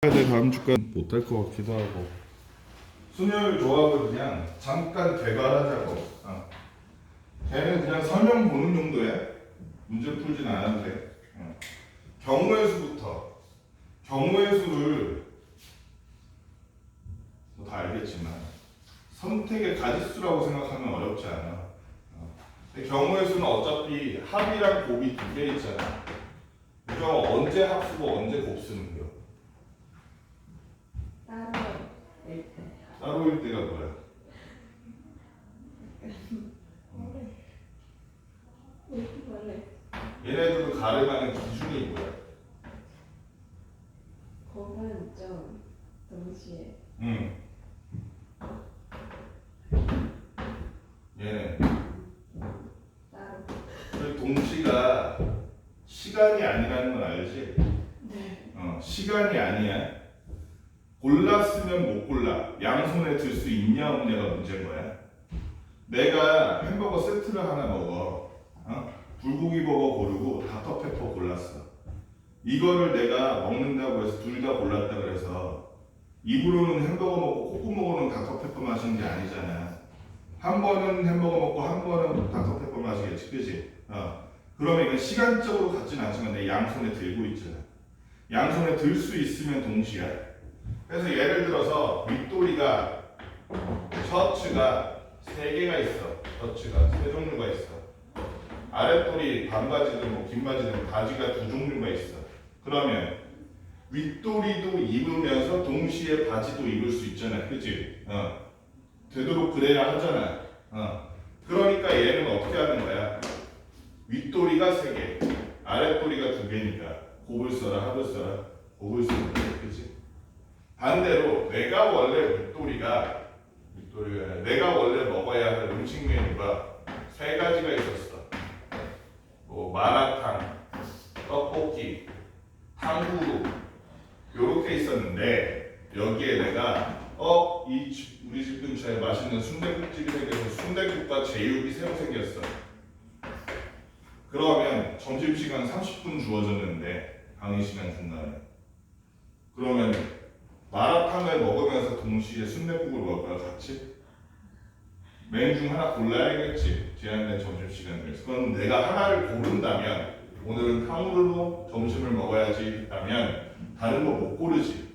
내 다음 주까지 못할 것 같기도 하고. 순열 조합을 그냥 잠깐 대괄하자고. 걔는 그냥 설명 보는 정도야. 문제 풀진 않아도 돼. 경우의 수부터. 경우의 수를 뭐 다 알겠지만 선택의 가짓수라고 생각하면 어렵지 않아. 경우의 수는 어차피 합이랑 곱이 두 개 있잖아. 그럼 언제 합수고 언제 곱 쓰는 거야? 따로일 때가 뭐야? 얘네들도 가름하는 기준이 뭐야? 곱은 좀 동시에. 얘는 따로. 그 동시가 시간이 아니라는 건 알지? 네. 시간이 아니야. 골랐으면 못 골라. 양손에 들 수 있냐 없냐가 문제인 거야. 내가 햄버거 세트를 하나 먹어. 불고기 버거 고르고 닥터페퍼 골랐어. 이거를 내가 먹는다고 해서 둘 다 골랐다 그래서 입으로는 햄버거 먹고 콧구멍으로는 닥터페퍼 마시는 게 아니잖아. 한 번은 햄버거 먹고 한 번은 닥터페퍼 마시겠지, 그지? 그러면 이건 시간적으로 같진 않지만 내 양손에 들고 있잖아. 양손에 들 수 있으면 동시야. 그래서 예를 들어서 윗도리가 셔츠가 3개가 있어. 셔츠가 3종류가 있어. 아랫도리 반바지든 뭐 긴바지든 바지가 2종류가 있어. 그러면 윗도리도 입으면서 동시에 바지도 입을 수 있잖아. 그치? 되도록 그래야 하잖아. 그러니까 얘는 어떻게 하는 거야? 윗도리가 3개, 아랫도리가 2개니까 곱을 써라, 합을 써라, 곱을 쓰는 거야. 그치? 반대로 내가 원래 윗도리가 내가 원래 먹어야 할 음식 메뉴가 3가지가 있었어. 뭐 마라탕, 떡볶이, 탕후루 요렇게 있었는데 여기에 내가 우리 집 근처에 맛있는 순댓국집이 생겨서 순댓국과 제육이 새로 생겼어. 그러면 점심시간 30분 주어졌는데 강의 시간 중간에 그러면 마라탕을 먹으면서 동시에 순댓국을 먹을까 같이? 메뉴 중 하나 골라야겠지. 제한된 점심시간 중에서. 그럼 내가 하나를 고른다면 오늘은 탕후루로 점심을 먹어야지 했다면 다른 거 못 고르지.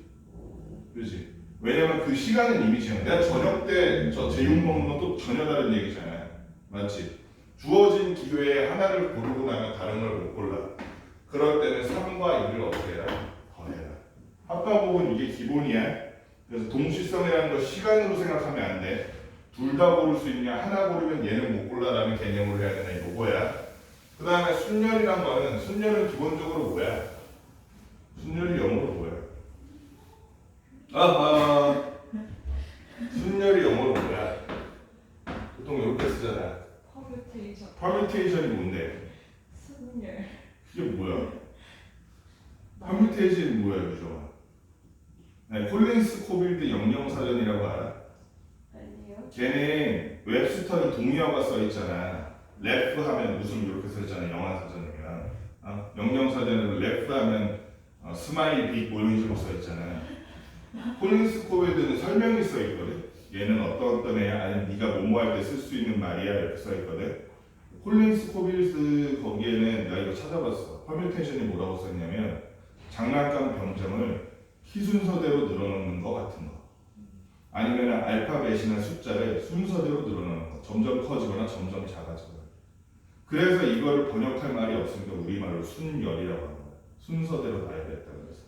그렇지? 왜냐면 그 시간은 이미 지난. 내가 저녁 때 저 제육 먹는 건 또 전혀 다른 얘기잖아요. 맞지? 주어진 기회에 하나를 고르고 나면 다른 걸 못 골라. 그럴 때는 3과 2를 어떻게 해라? 더해라. 합과곱은 이게 기본이야. 그래서 동시성이라는 걸 시간으로 생각하면 안 돼. 둘 다 고를 수 있냐? 하나 고르면 얘는 못 골라라는 개념으로 해야 되나 이거야. 그 다음에 순열이란 거는 순열은 기본적으로 뭐야? 순열이 영어로 뭐야? 순열이 영어로 뭐야? 보통 이렇게 쓰잖아. 퍼뮤테이션. 퍼뮤테이션이 뭔데? 순열. 그게 뭐야? 퍼뮤테이션이 뭐야, 유정아? 네, 콜린스 코빌드 영영사전이라고 알아? 아니요. 걔는 웹스터는 동의어가 써있잖아. 래프 하면 웃음 이렇게 써있잖아. 영어사전이면. 영영사전은 래프 하면 스마일 빅 뭐 이런 식으로 써있잖아. 콜린스 코빌드는 설명이 써있거든. 얘는 어떤 애야 아니면 네가 뭐뭐 할 때 쓸 수 있는 말이야 이렇게 써있거든. 콜린스 코빌드 거기에는 내가 이거 찾아봤어. 퍼뮤테이션이 뭐라고 썼냐면 장난감 병정을 희순서대로 늘어놓는 거 같은 거. 아니면 알파벳이나 숫자를 순서대로 늘어놓는 거. 점점 커지거나 점점 작아지거나. 그래서 이거를 번역할 말이 없으니까 우리말로 순열이라고 하는 거야. 순서대로 놔야겠다 그래서.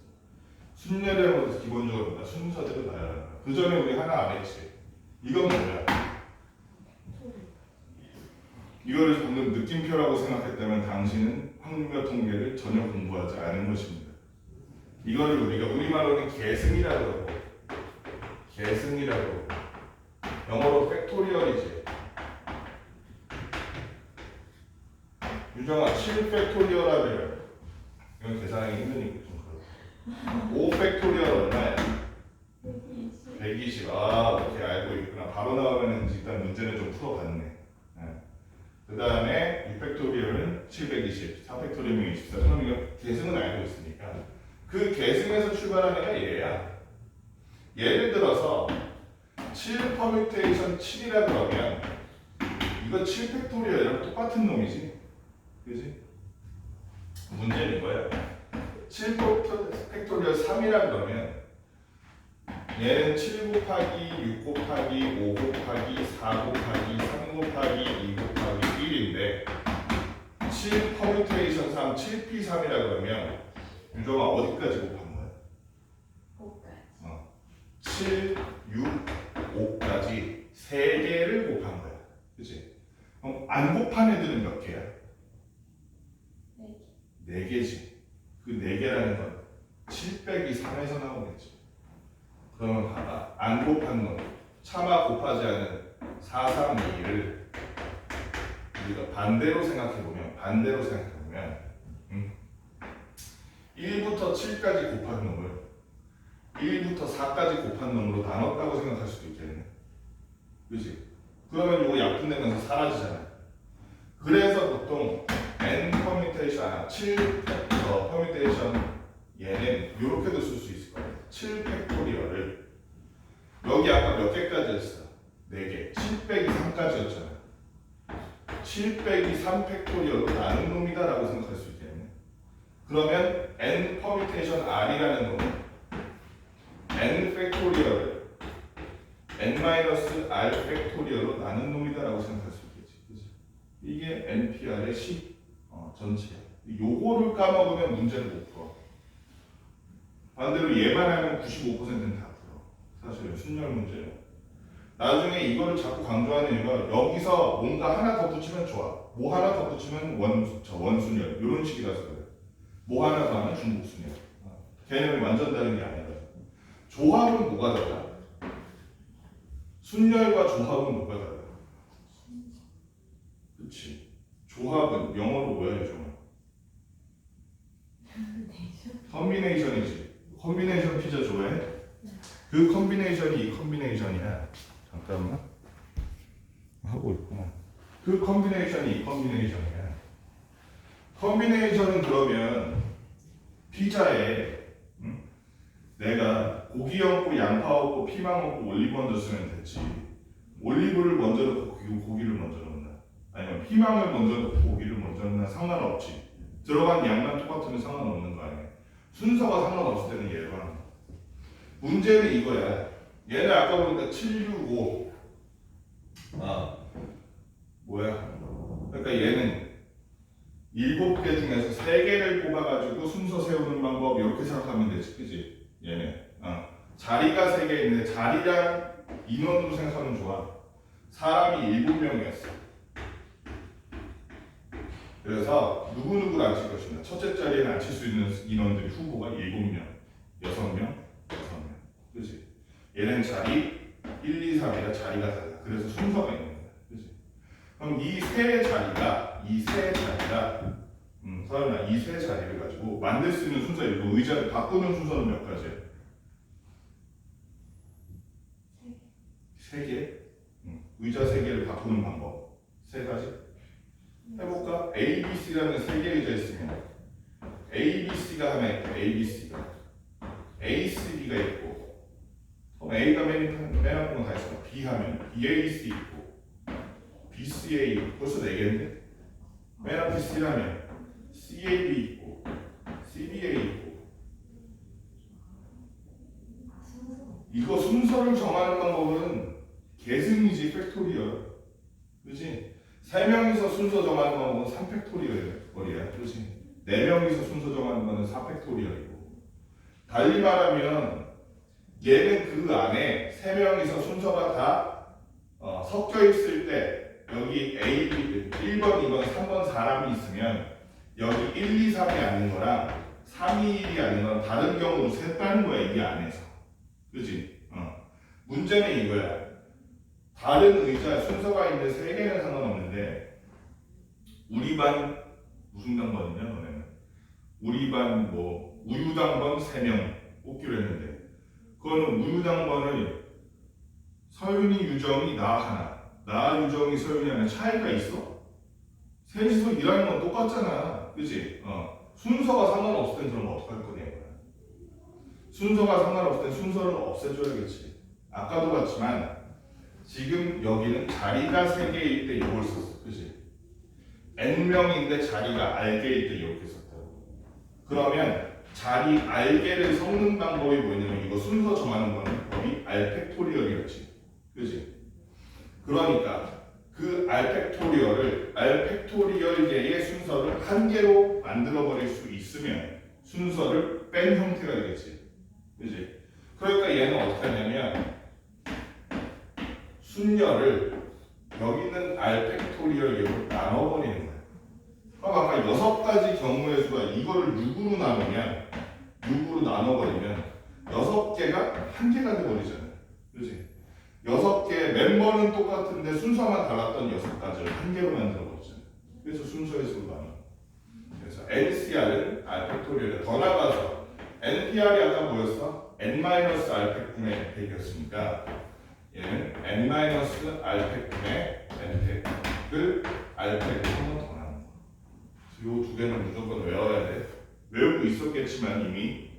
순열이라고 해서 기본적으로 뭔가 순서대로 놔야 하는 거야. 그 전에 우리 하나 안 했지. 이건 뭐야? 이거를 방금 느낌표라고 생각했다면 당신은 확률과 통계를 전혀 공부하지 않은 것입니다. 이거를 우리가 우리말로는 계승이라고 하고 계승이라고 하고 영어로 팩토리얼이지. 유정아 7 팩토리얼 하면 이건 계산하기 힘드니까 좀 그렇고 5 팩토리얼 얼마야? 120. 오케이 알고 있구나. 바로 나오면 일단 문제는 좀 풀어봤네. 그 다음에 6팩토리얼은 720, 4팩토리얼은 24. 그럼 이거 계승은 알고 있으니까 그 계승에서 출발한 구하라는 애가 얘야. 예를 들어서 7 퍼뮤테이션 7이라 그러면 이거 7 팩토리얼이랑 똑같은 놈이지. 그지? 문제는 이거야. 7 팩토리얼 3이라 그러면 얘는 7 곱하기 6 곱하기 5 곱하기 4 곱하기 3 곱하기 2 곱하기 1인데 7 퍼뮤테이션 3, 7p3이라 그러면 유정아 어디까지 곱한 거야? 5까지. 7, 6, 5까지 3개를 곱한 거야. 그치? 그럼 안 곱한 애들은 몇 개야? 4개. 4개지. 그 4개라는 건 7 빼기 3에서 나오겠지. 그러면 봐봐. 안 곱한 놈. 차마 곱하지 않은 4, 3, 2를 우리가 반대로 생각해보면 1부터 7까지 곱한 놈을 1부터 4까지 곱한 놈으로 나눴다고 생각할 수도 있겠네. 그치? 그러면 이거 약분되면서 사라지잖아. 그래서 보통 n 퍼뮤테이션, 7 퍼뮤테이션 얘는 이렇게도 쓸 수 있을 거예요. 7 팩토리얼을 여기 아까 몇 개까지 했어? 4개. 7 빼기 3까지였잖아. 7 빼기 3 팩토리얼로 나눈 놈이다 라고 생각할 수 있겠네. 그러면 n 퍼뮤테이션 r이라는 놈은 n 팩토리얼을 n-r 팩토리얼로 나눈 놈이다 라고 생각할 수 있겠지. 그치? 이게 npr의 10 전체야. 요거를 까먹으면 문제를 못 풀어. 반대로 얘만 하면 95%는 다 풀어. 사실은 순열 문제는. 나중에 이거를 자꾸 강조하는 이유가 여기서 뭔가 하나 더 붙이면 좋아. 뭐 하나 더 붙이면 원순열 이런 식이라서 그래. 뭐 하나 더 하면 중복순열. 개념이 완전 다른 게 아니라. 조합은 뭐가 달라? 순열과 조합은 뭐가 달라? 그치. 조합은 영어로 뭐야 요즘? 컨비네이션이지. 컨비네이션 피자 좋아해? 그 컨비네이션이 이 컨비네이션이야. 잠깐만. 하고 있구나. 그 컨비네이션이 이 컨비네이션이야. 컨비네이션은 그러면 피자에 내가 고기 얹고 양파 얹고 피망 얹고 올리브 얹어 쓰면 됐지. 올리브를 먼저 넣고 고기를 먼저 넣나? 아니면 피망을 먼저 넣고 고기를 먼저 넣나? 상관없지. 들어간 양만 똑같으면 상관없는 거 아니야. 순서가 상관없을 때는 얘를 하는 거야. 문제는 이거야. 얘는 아까 보니까 7, 6, 5. 뭐야? 그러니까 얘는 7개 중에서 3개를 뽑아가지고 순서 세우는 방법 이렇게 생각하면 되지, 그지? 얘는 자리가 3개 있는데 자리랑 인원으로 생각하면 좋아. 사람이 7명이었어. 그래서 누구누구를 앉힐 것인가? 첫째 자리에는 앉힐 수 있는 인원들이 후보가 7명, 6명, 6명. 그치? 얘는 자리 1, 2, 3이라 자리가 달라. 그래서 순서가 있는 거야. 그치? 그럼 이 세 자리가 서연아, 이 세 자리를 가지고 만들 수 있는 순서 이고 의자를 바꾸는 순서는 몇 가지야? 3개? 의자 3개를 바꾸는 방법 3가지? 해볼까? A, B, C라는 3개 의자 있으면 A, B, C가 하나 있고 A, B, C가 A, C, B가 있고 그럼 A가 맨 앞에 다 있어. B 하면 B, A, C 있고 B, C, A 벌써 4개인데? 맨 앞에 C라면 C, A, B 있고 C, B, A 있고 이거 순서를 정하는 방법은 계승이지 팩토리얼. 그치? 3명이서 순서 정하는 방법은 3팩토리얼이야. 그치? 4명이서 순서 정하는 거는 4팩토리얼이고 달리 말하면 얘는 그 안에 3명이서 순서가 다 섞여 있을 때 여기 A, B, 1번, 2번, 3번 사람이 있으면 여기 1, 2, 3이 아닌 거랑 3, 2, 1이 아닌 거랑 다른 경우로 셌다는 거야. 이 안에서. 그치? 문제는 이거야. 다른 의자 순서가 있는 3개는 상관없는데 우리 반 무슨 당번이냐 너네는? 우리 반 뭐 우유당번 3명 뽑기로 했는데 그거는 우유당번을 서윤이, 유정이, 나 하나 나, 유정이, 서윤이 하나 차이가 있어? 셋이서 일하는 건 똑같잖아. 그치? 순서가 상관없을 땐 그럼 어떡할 거냐 이거야. 순서가 상관없을 때 순서를 없애줘야겠지. 아까도 봤지만 지금 여기는 자리가 3개일 때 이걸 썼어. 그치? n명인데 자리가 r개일 때 이렇게 썼다고. 그러면 자리 r개를 섞는 방법이 뭐냐면 이거 순서 정하는 거는 거의 r팩토리얼이었지. 그치? 그러니까 그 r팩토리얼의 순서를 한 개로 만들어버릴 수 있으면 순서를 뺀 형태가 되겠지. 그치? 그러니까 얘는 어떻게 하냐면 순열을 여기 있는 r팩토리얼 얘로 나눠버리는 거야. 그럼 아까 6가지 경우의 수가 이거를 6으로 나누면 6으로 나눠버리면 6개가 한 개가 돼버리잖아. 그치? 6개 멤버는 똑같은데 순서만 달랐던 6가지를 한 개로 만들어버리잖아. 그래서 순서의 수로 나눠. 그래서 NCR은 r팩토리얼에 더 나가서 NPR이 아까 뭐였어? n-r팩분의 n팩이었으니까 얘는 n-r팩분의 n팩을 r팩으로 한 번 더 나눈 거야. 이 두 개는 무조건 외워야 돼. 외우고 있었겠지만 이미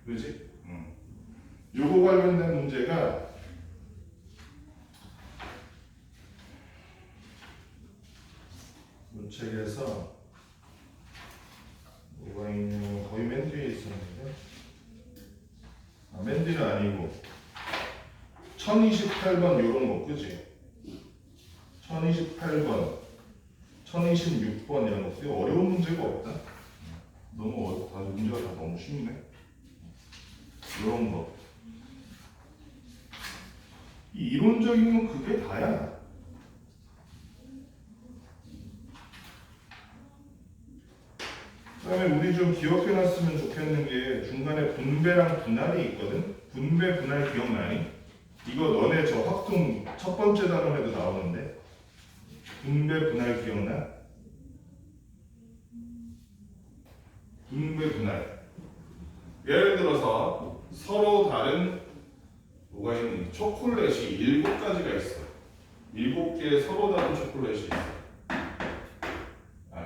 그지? 요거 관련된 문제가 문책에서 뭐가 있냐면 거의 맨 뒤에 있었는데 맨 뒤는 아니고 1028번 요런 거 그지? 1028번 1026번 이런 거 되게 어려운 문제가 없다. 너무 어렵다. 문제가 다 너무 쉽네. 이런 거. 이 이론적인 건 그게 다야. 그다음에 우리 좀 기억해놨으면 좋겠는 게 중간에 분배랑 분할이 있거든. 분배 분할 기억나니? 이거 너네 저 확통 첫 번째 단원에도 나오는데 분배 분할 기억나? 분배 분할. 예를 들어서 서로 다른 뭐가 있는 초콜릿이 7가지가 있어. 7개의 서로 다른 초콜릿이 있어.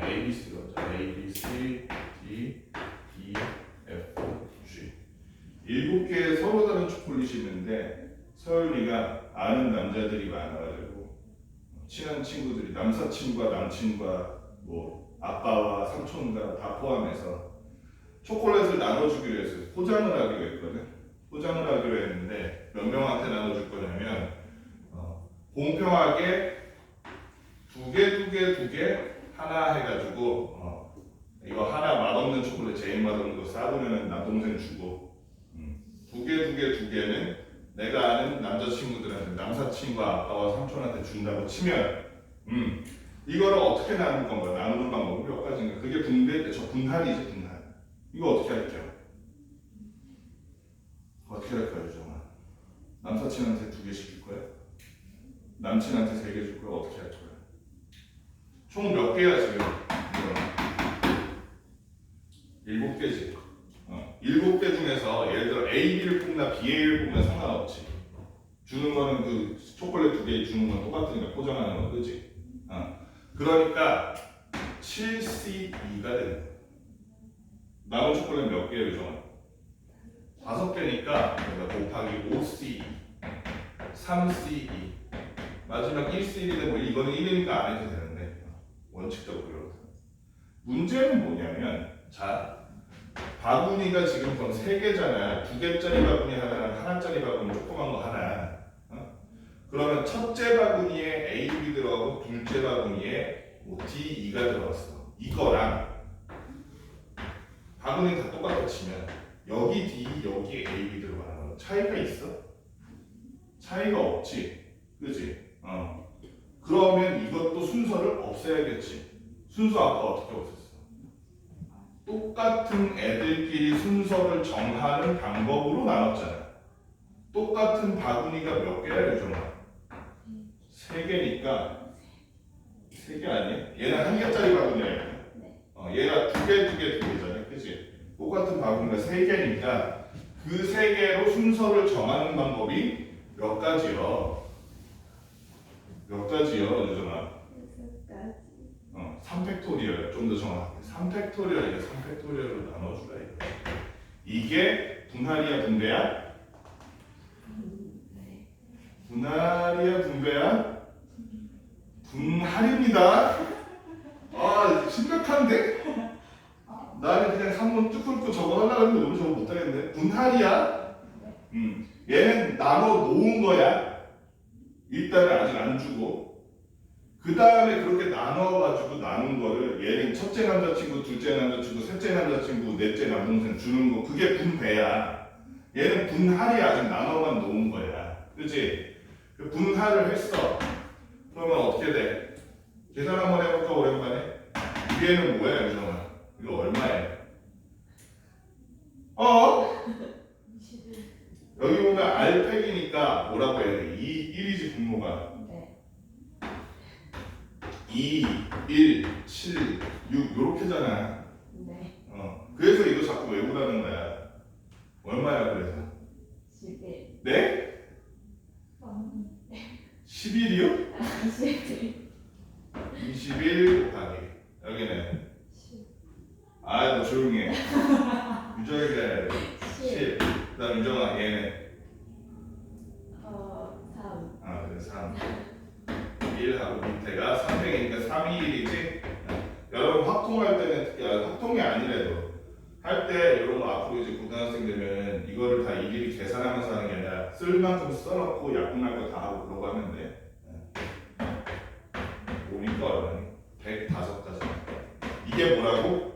A, B, C가 A, B, C, D, E, F, G. 7개의 서로 다른 초콜릿이 있는데 서윤이가 아는 남자들이 많아가지고 친한 친구들이 남사친과 남친과 뭐 아빠와 삼촌과 다 포함해서 초콜릿을 나눠주기로 했어요. 포장을 하기로 했거든. 포장을 하기로 했는데 몇 명한테 나눠줄 거냐면 공평하게 두 개 하나 해가지고 이거 하나 맛없는 초콜릿 제일 맛없는 거 싸우면 남동생 주고 두 개는 내가 아는 남자친구들한테 남사친과 아빠와 삼촌한테 준다고 치면 이거를 어떻게 나눌 건가? 나누는 방법이 몇 가지인가? 그게 분할이지 분할. 이거 어떻게 할게요? 어떻게 할까요, 유정아? 남사친한테 2개씩 줄 거야? 남친한테 3개 줄 거야? 어떻게 할 거야? 총 몇 개야 지금? 7개지. 7개 중에서 예를 들어 A, B를 뽑나 B, A를 뽑나 상관없지. 주는 거는 그 초콜릿 2개 주는 건 똑같으니까 포장하는 건 그지? 그러니까 7C2가 되는 거야. 남은 초콜릿 몇 개예요, 유정아? 5개니까 곱하기 5C2 3C2 마지막 1C1인데 뭐 이거는 1이니까 안 해도 되는데 원칙적으로 그렇다. 문제는 뭐냐면 자 바구니가 지금 그럼 3개잖아. 2개짜리 바구니 하나랑 하나짜리 바구니 조그만 거 하나. 그러면 첫째 바구니에 A, B 들어가고 둘째 바구니에 뭐 D, E가 들어갔어. 이거랑 바구니 다 똑같이 치면 여기 D, 여기 A, B 들어가는 거 차이가 있어? 차이가 없지. 그지? 그러면 이것도 순서를 없애야겠지. 순서 아까 어떻게 없앴어? 똑같은 애들끼리 순서를 정하는 방법으로 나눴잖아. 똑같은 바구니가 몇 개야, 유정아? 3개니까 3개 아니야? 얘는 1개짜리 바구니야. 얘가 2개잖아. 그치? 똑같은 바구니가 3개니까 그 3개로 순서를 정하는 방법이 몇 가지요? 몇 가지요, 유정아? 3팩토리얼 좀 더 정확하게 3팩토리얼이니까 3팩토리얼로 나눠주라 이거. 이게 분할이야 분배야? 네. 분할이야 분배야? 분할입니다. 아 심각한데? 나는 그냥 한번 쭉 훑고 저거 하려고 했는데 오늘 저거 못하겠네. 분할이야? 얘는 나눠 놓은 거야. 일단은 아직 안 주고 그 다음에 그렇게 나눠가지고 나눈 거를 얘는 첫째 남자친구, 둘째 남자친구, 셋째 남자친구, 넷째 남동생 주는 거 그게 분배야. 얘는 분할이 아직 나눠만 놓은 거야. 그치? 그 분할을 했어. 그러면 어떻게 돼? 계산 한번 해볼까 오랜만에? 위에는 뭐야 유정아? 이거 얼마야? 여기 보면 R팩이니까 뭐라고 해야 돼? 1이지 분모가 네. 2, 1, 7, 6 요렇게잖아. 네. 그래서 이거 자꾸 외우라는 거야. 얼마야 그래서? 11. 네? 11이요? 11. 21 곱하기 여기는 10. 아 너 조용히 해. 유정이 기다려야 돼. 10. 10. 그 다음 유정아 얘는 3. 아 그래 3 1하고 밑에가 300이니까 3이 1이지? 여러분 확통할 때는 확통이 아니래도 할 때 이런 거 앞으로 이제 고등학생 되면 이거를 다 일일이 계산하면서 하는 게 아니라 쓸 만큼 써놓고 약분할 거 다 하고 그러고 하면 돼. 오니까 얼마니? 105가지. 이게 뭐라고?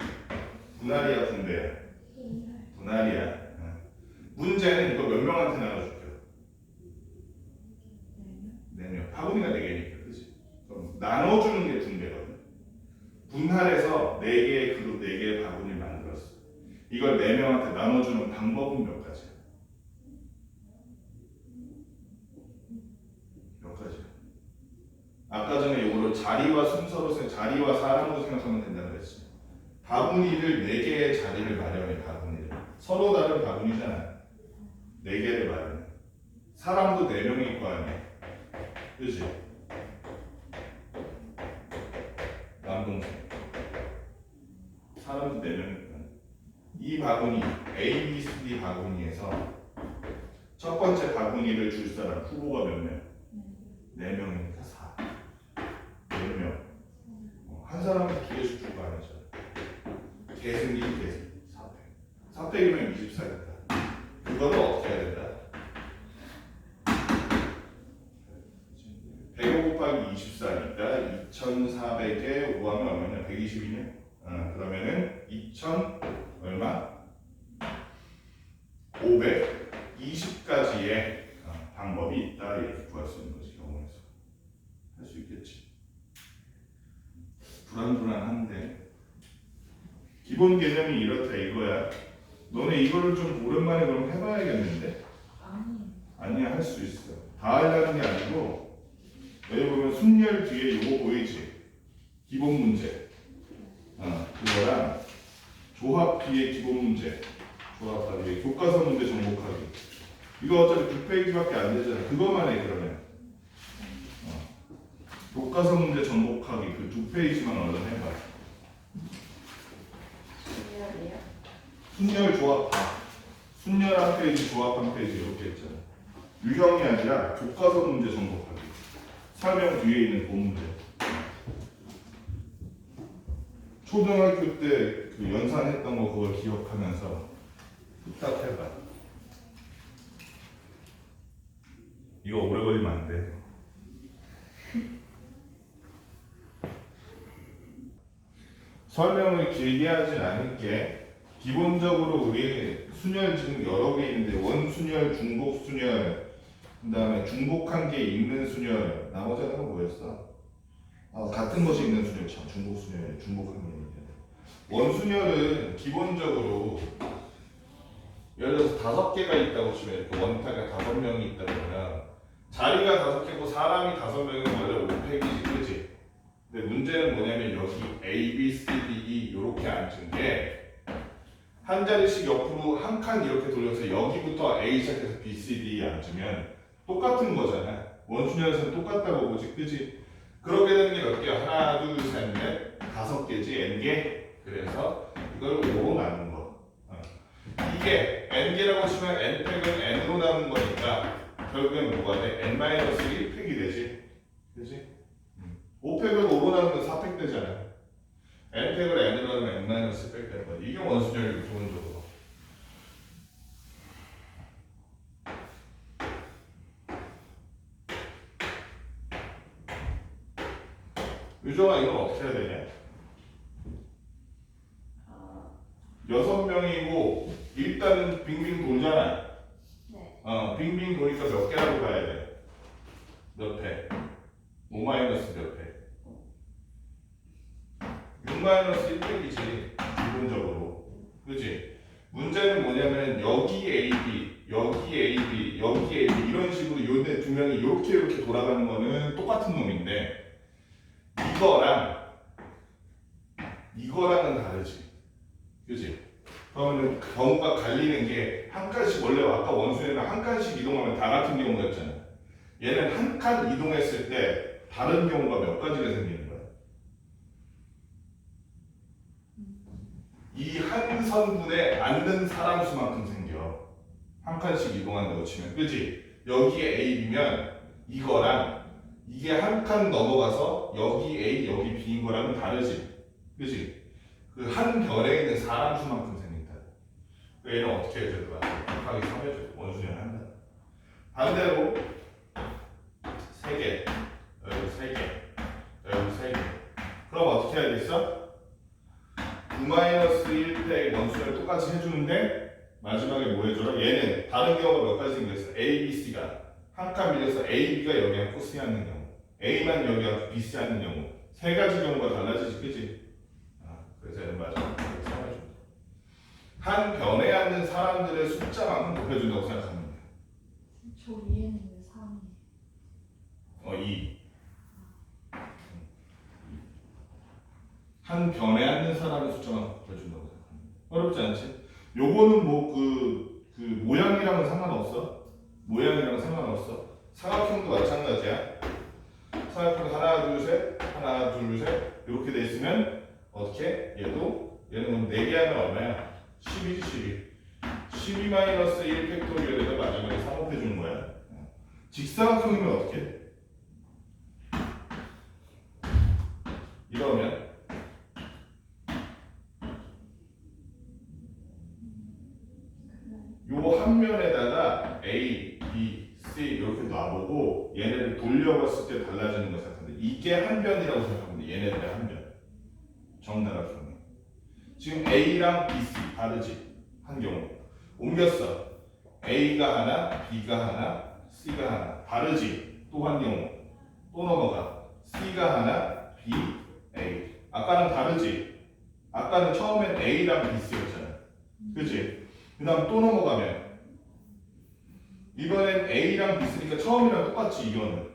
분할이야 분배야? 분할이야. 문제는 이거 몇 명한테 나눠줄게요? 4명. 파분이가 4개니까 그치? 그럼 나눠주는 게 분배거든. 분할해서 4개의 그룹 4개의 바구니를 만들었어. 이걸 4명한테 나눠주는 방법은 몇 가지야? 몇 가지야? 아까 전에 이거를 자리와 순서로 자리와 사람으로 생각하면 된다고 그랬지. 바구니를 4개의 자리를 마련해. 바구니를 서로 다른 바구니잖아. 4개를 마련해. 사람도 4명일 거 아니야. 그치? 남동생 사람도 4명일 거 아니야. 이 바구니 A, B, C, D 바구니에서 첫 번째 바구니를 줄 사람 후보가 몇 명? 4명이니까 4. 4명. 한 사람한테 2개씩 줄 거 아니죠. 계승기 계승 400. 400이면 24겠다. 그거를 어떻게 해야 된다? 105 곱하기 24니까 2400에 5하면 얼마냐? 120이네. 그러면은 2000 얼마? 520가지의 방법이 있다. 이렇게 구할 수 있는 거지. 경우에서 할 수 있겠지. 불안불안한데 기본 개념이 이렇다 이거야. 너네 이거를 좀 오랜만에 그럼 해봐야겠는데? 아니야 할 수 있어. 다 하려는 게 아니고 여기 보면 순열 뒤에 이거 보이지? 기본 문제. 그거랑 조합 뒤에 기본 문제. 조합 뒤에 교과서 문제 정복하기. 이거 어차피 9페이지밖에 안 되잖아. 그거만 해 그러면. 교과서 문제 정복하기 그 2페이지만 얼른 해봐. 순열 조합 다. 순열 한 페이지, 조합 한 페이지 이렇게 있잖아. 유형이 아니라 교과서 문제 정복하기. 설명 뒤에 있는 본문들. 초등학교 때 그 연산했던 거 그걸 기억하면서 부탁해봐. 이거 오래 걸리면 안 돼. 설명을 길게 하진 않을게. 기본적으로 우리 순열 지금 여러 개 있는데 원순열, 중복순열, 그 다음에 중복한 게 있는 순열, 나머지 하나가 뭐였어? 같은 것이 있는 순열, 참 중복순열, 중복한 게 있는데 원순열은 기본적으로 예를 들어서 5개가 있다고 치면 이렇게 원타가 5명이 있다 그러면 자리가 5개고 사람이 5명이면 원래 5팩이지, 그렇지? 근데 문제는 뭐냐면 여기 A, B, C, D, E 이렇게 앉은 게 한 자리씩 옆으로 한 칸 이렇게 돌려서 여기부터 A 시작해서 B, C, D 앉으면 똑같은 거잖아. 원순열에서는 똑같다고 보지, 그치? 그렇게 되는 게 몇 개야? 하나, 둘, 셋, 넷, 5개지, N개. 그래서 이걸 5로 나눈 거. 이게 n개라고 치면 n 팩은 n으로 남은 거니까 결국엔 뭐가 돼? n-1팩이 되지. 그지? 5팩을 5로 나누면 4팩 되잖아. n팩을 n으로 나누면 n-팩 되는 거야. 이게 원순열 기본적으로. 유정아 이건 어떻게 해야 되냐? 6명이고 일단은 빙빙 돌잖아. 네. 빙빙 도니까 몇 개라고 봐야 돼? 몇 팩? 5 마이너스 몇 팩? 6 마이너스 1팩이지 기본적으로. 그치? 문제는 뭐냐면 여기 AB, 여기 AB, 여기 AB 이런 식으로 요네 두 명이 이렇게 돌아가는 거는 똑같은 놈인데 이거랑은 다르지. 그치? 그러면 경우가 갈리는 게 한 칸씩 원래 아까 원수에는 한 칸씩 이동하면 다 같은 경우였잖아. 얘는 한 칸 이동했을 때 다른 경우가 몇 가지가 생기는 거야. 이 한 선분에 앉는 사람 수만큼 생겨. 한 칸씩 이동한다고 치면. 그치? 여기에 A면 이거랑 이게 한 칸 넘어가서 여기 A, 여기 B인 거랑은 다르지. 그치? 그 한 별에 있는 사람 수만큼 생긴다. 얘는 어떻게 해야 될까? 곱하기 3 해줘. 원수는 한다. 반대로 3개, 여기 3개, 여기 3개. 그럼 어떻게 해야겠어? 9-1팩 원수를 똑같이 해주는데 마지막에 뭐 해줘라? 얘는 다른 경우가 몇 가지 생겼어. A, B, C가 한 칸 밀려서 A, B가 여기 앉고 C 앉는 경우, A만 여기 앉고 B, C 앉는 경우 세 가지 경우가 달라지지, 그치? 그래서 얘는 마지막에 써가지고 한 변에 앉는 사람들의 숫자만큼 곱해준다고 생각하면 돼. 저 위에는 왜 3이에요? 2. 한 변에 앉는 사람의 숫자만 곱해준다고 생각하면 돼. 어렵지 않지? 요거는 뭐 그 모양이랑은 상관없어. 모양이랑은 상관없어. 사각형도 마찬가지야. 사각형 하나 둘 셋 하나 둘 셋 이렇게 돼 있으면 어떻게? 얘는 4개 하면 얼마야? 12지 12. 12-1 팩토리얼에다 마지막에 3 곱해주는 거야. 직사각형이면 어떻게 돼? 이러면 요 한 면에다가 A, B, C 이렇게 놔보고 얘네를 돌려봤을 때 달라지는 거 생각하는데 이게 한 변이라고 생각하면 돼. 얘네들의 한 변. 정다각형이. 지금 A랑 B, C 다르지? 한 경우. 옮겼어. A가 하나, B가 하나, C가 하나. 다르지? 또 한 경우. 또 넘어가. C가 하나, B, A. 아까는 다르지? 아까는 처음엔 A랑 B, C였잖아. 그치? 그 다음 또 넘어가면 이번엔 A랑 B, C니까 처음이랑 똑같지 이거는.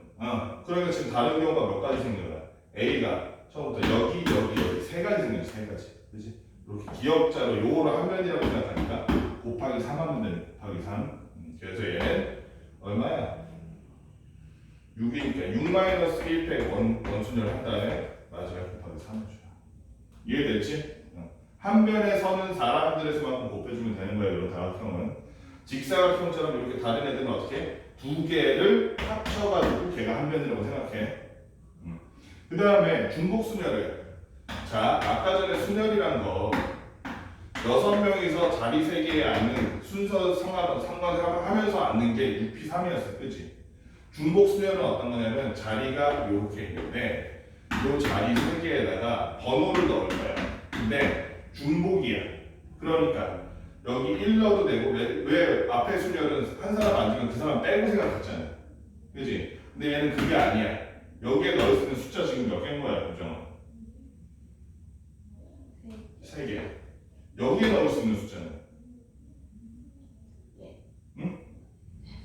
그러니까 지금 다른 경우가 몇 가지 생겨요. A가 처음부터 여기 세 가지 생겼어. 세 가지. 그치? 이렇게 기억자로 요거를 한 면이라고 생각하니까 곱하기 3 하면 되는 곱하기 3. 그래서 얘는 얼마야? 6이니까 6-1팩 원순열 한 다음에 마지막에 곱하기 3을 줘요. 이해됐지? 한 변에 서는 사람들의 수만큼 곱해주면 되는 거야. 이런 다각형은 직사각형처럼 이렇게 다른 애들은 어떻게? 두 개를 합쳐가지고 걔가 한 변이라고 생각해. 그 다음에 중복순열을. 자, 아까 전에 순열이란 거 6명이서 자리 3개에 앉는 순서 상관하면서 앉는 게 6P3이었어. 그치? 중복순열은 어떤 거냐면 자리가 이렇게 있는데 이 자리 3개에다가 번호를 넣을 거야. 근데 중복이야. 그러니까 여기 1 넣어도 되고 왜 앞에 순열은 한 사람 앉으면 그 사람 빼고 생각했잖아. 그치? 근데 얘는 그게 아니야. 여기에 넣을 수 있는 숫자 지금 몇 개인 거야, 보정? 3개. 여기에 넣을 수 있는 숫자는? 응?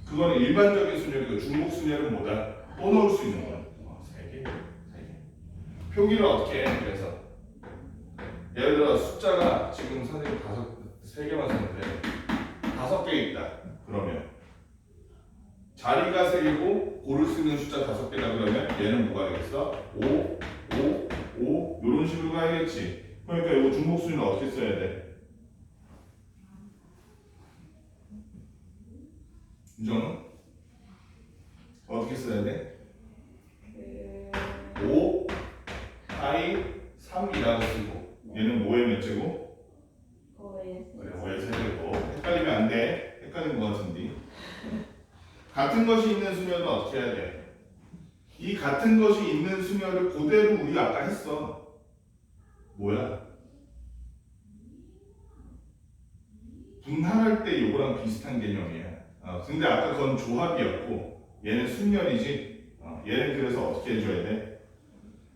그거는 일반적인 순열이고 중복 순열은 뭐다? 또 넣을 수 있는 거야. 3개. 3개. 표기를 어떻게 해? 그래서 예를 들어 숫자가 지금 선생님 3개만 썼는데 5개 있다. 그러면 자리가 3개고 고를 수 있는 숫자 5개다 그러면 얘는 뭐가 되겠어? 5, 5, 5 이런 식으로 가야겠지. 그러니까 이거 중복순위는 어떻게 써야 돼? 유정은? 어떻게 써야 돼? 그 5, 파이, 3이라고 쓰고 얘는 5의 몇 제곱? 거에 그래 5의 세제곱. 헷갈리면 안 돼. 헷갈린 것 같은데. 같은 것이 있는 수열은 어떻게 해야 돼? 이 같은 것이 있는 수열을 그대로 우리가 아까 했어. 뭐야? 분할할 때 요거랑 비슷한 개념이야. 근데 아까 그건 조합이었고 얘는 순열이지. 얘는 그래서 어떻게 해줘야 돼?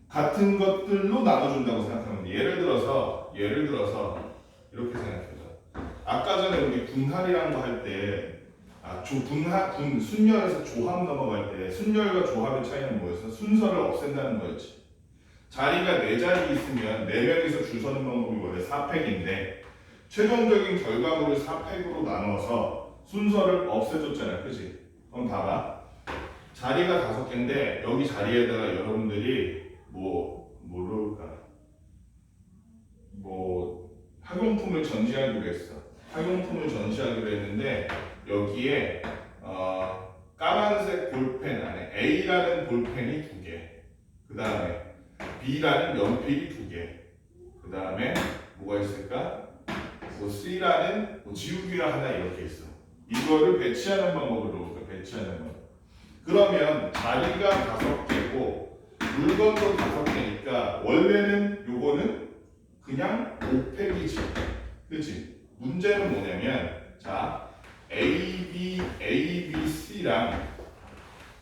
같은 것들로 나눠준다고 생각하면 돼. 예를 들어서 이렇게 생각해줘. 아까 전에 우리 분할이란 거 할 때 순열에서 조합 넘어갈 때 순열과 조합의 차이는 뭐였어? 순서를 없앤다는 거였지. 자리가 4자리 있으면 4명이서 줄 서는 방법이 원래 4팩인데 최종적인 결과물을 4팩으로 나눠서 순서를 없애줬잖아. 그치? 그럼 봐봐. 자리가 5개인데 여기 자리에다가 여러분들이 학용품을 전시하기로 했어. 학용품을 전시하기로 했는데 여기에 까만색 볼펜 안에 A라는 볼펜이 2개, 그 다음에 B라는 연필이 2개, 그 다음에 뭐가 있을까? C라는 지우개가 하나 이렇게 있어. 이거를 배치하는 방법으로 배치하는 방법. 그러면 자리가 5개고 물건도 5개니까 원래는 요거는 그냥 5팩이지. 그치? 문제는 뭐냐면 자 A, B, C랑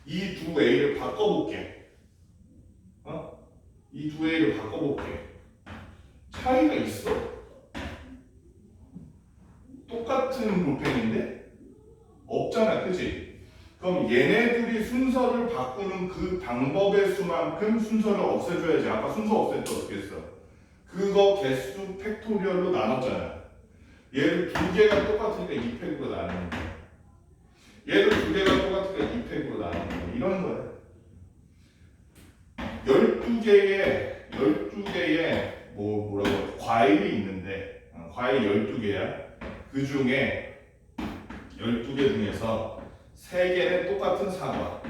이 두 A를 바꿔볼게. 이 두 A를 바꿔볼게. 차이가 있어? 똑같은 볼펜인데? 없잖아, 그치? 그럼 얘네들이 순서를 바꾸는 그 방법의 수만큼 순서를 없애줘야지. 아까 순서 없앨 때 어떻게 했어? 그거 개수 팩토리얼로 나눴잖아. 얘를 2개가 똑같으니까 2팩으로 나누는 거야. 얘를 2개가 똑같으니까 2팩으로 나누는 거야. 이런 거야. 12개의 뭐라고 과일이 있는데 과일 12개야. 그 중에 12개 중에서 3개는 똑같은 사과,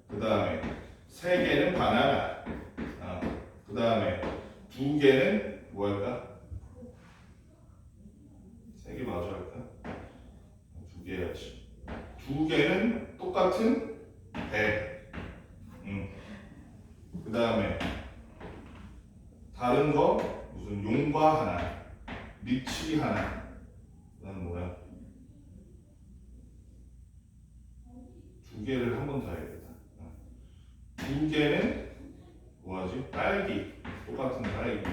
그 다음에 3개는 바나나, 그 다음에 2개는 뭐 할까? 3개 마저 할까? 2개 해야지. 2개는 똑같은 배, 그 다음에 다른 거 무슨 용과 하나, 리치 하나, 그 다음 뭐야? 2개를 한 번 더 해야겠다. 2개는 뭐하지? 딸기, 똑같은 딸기.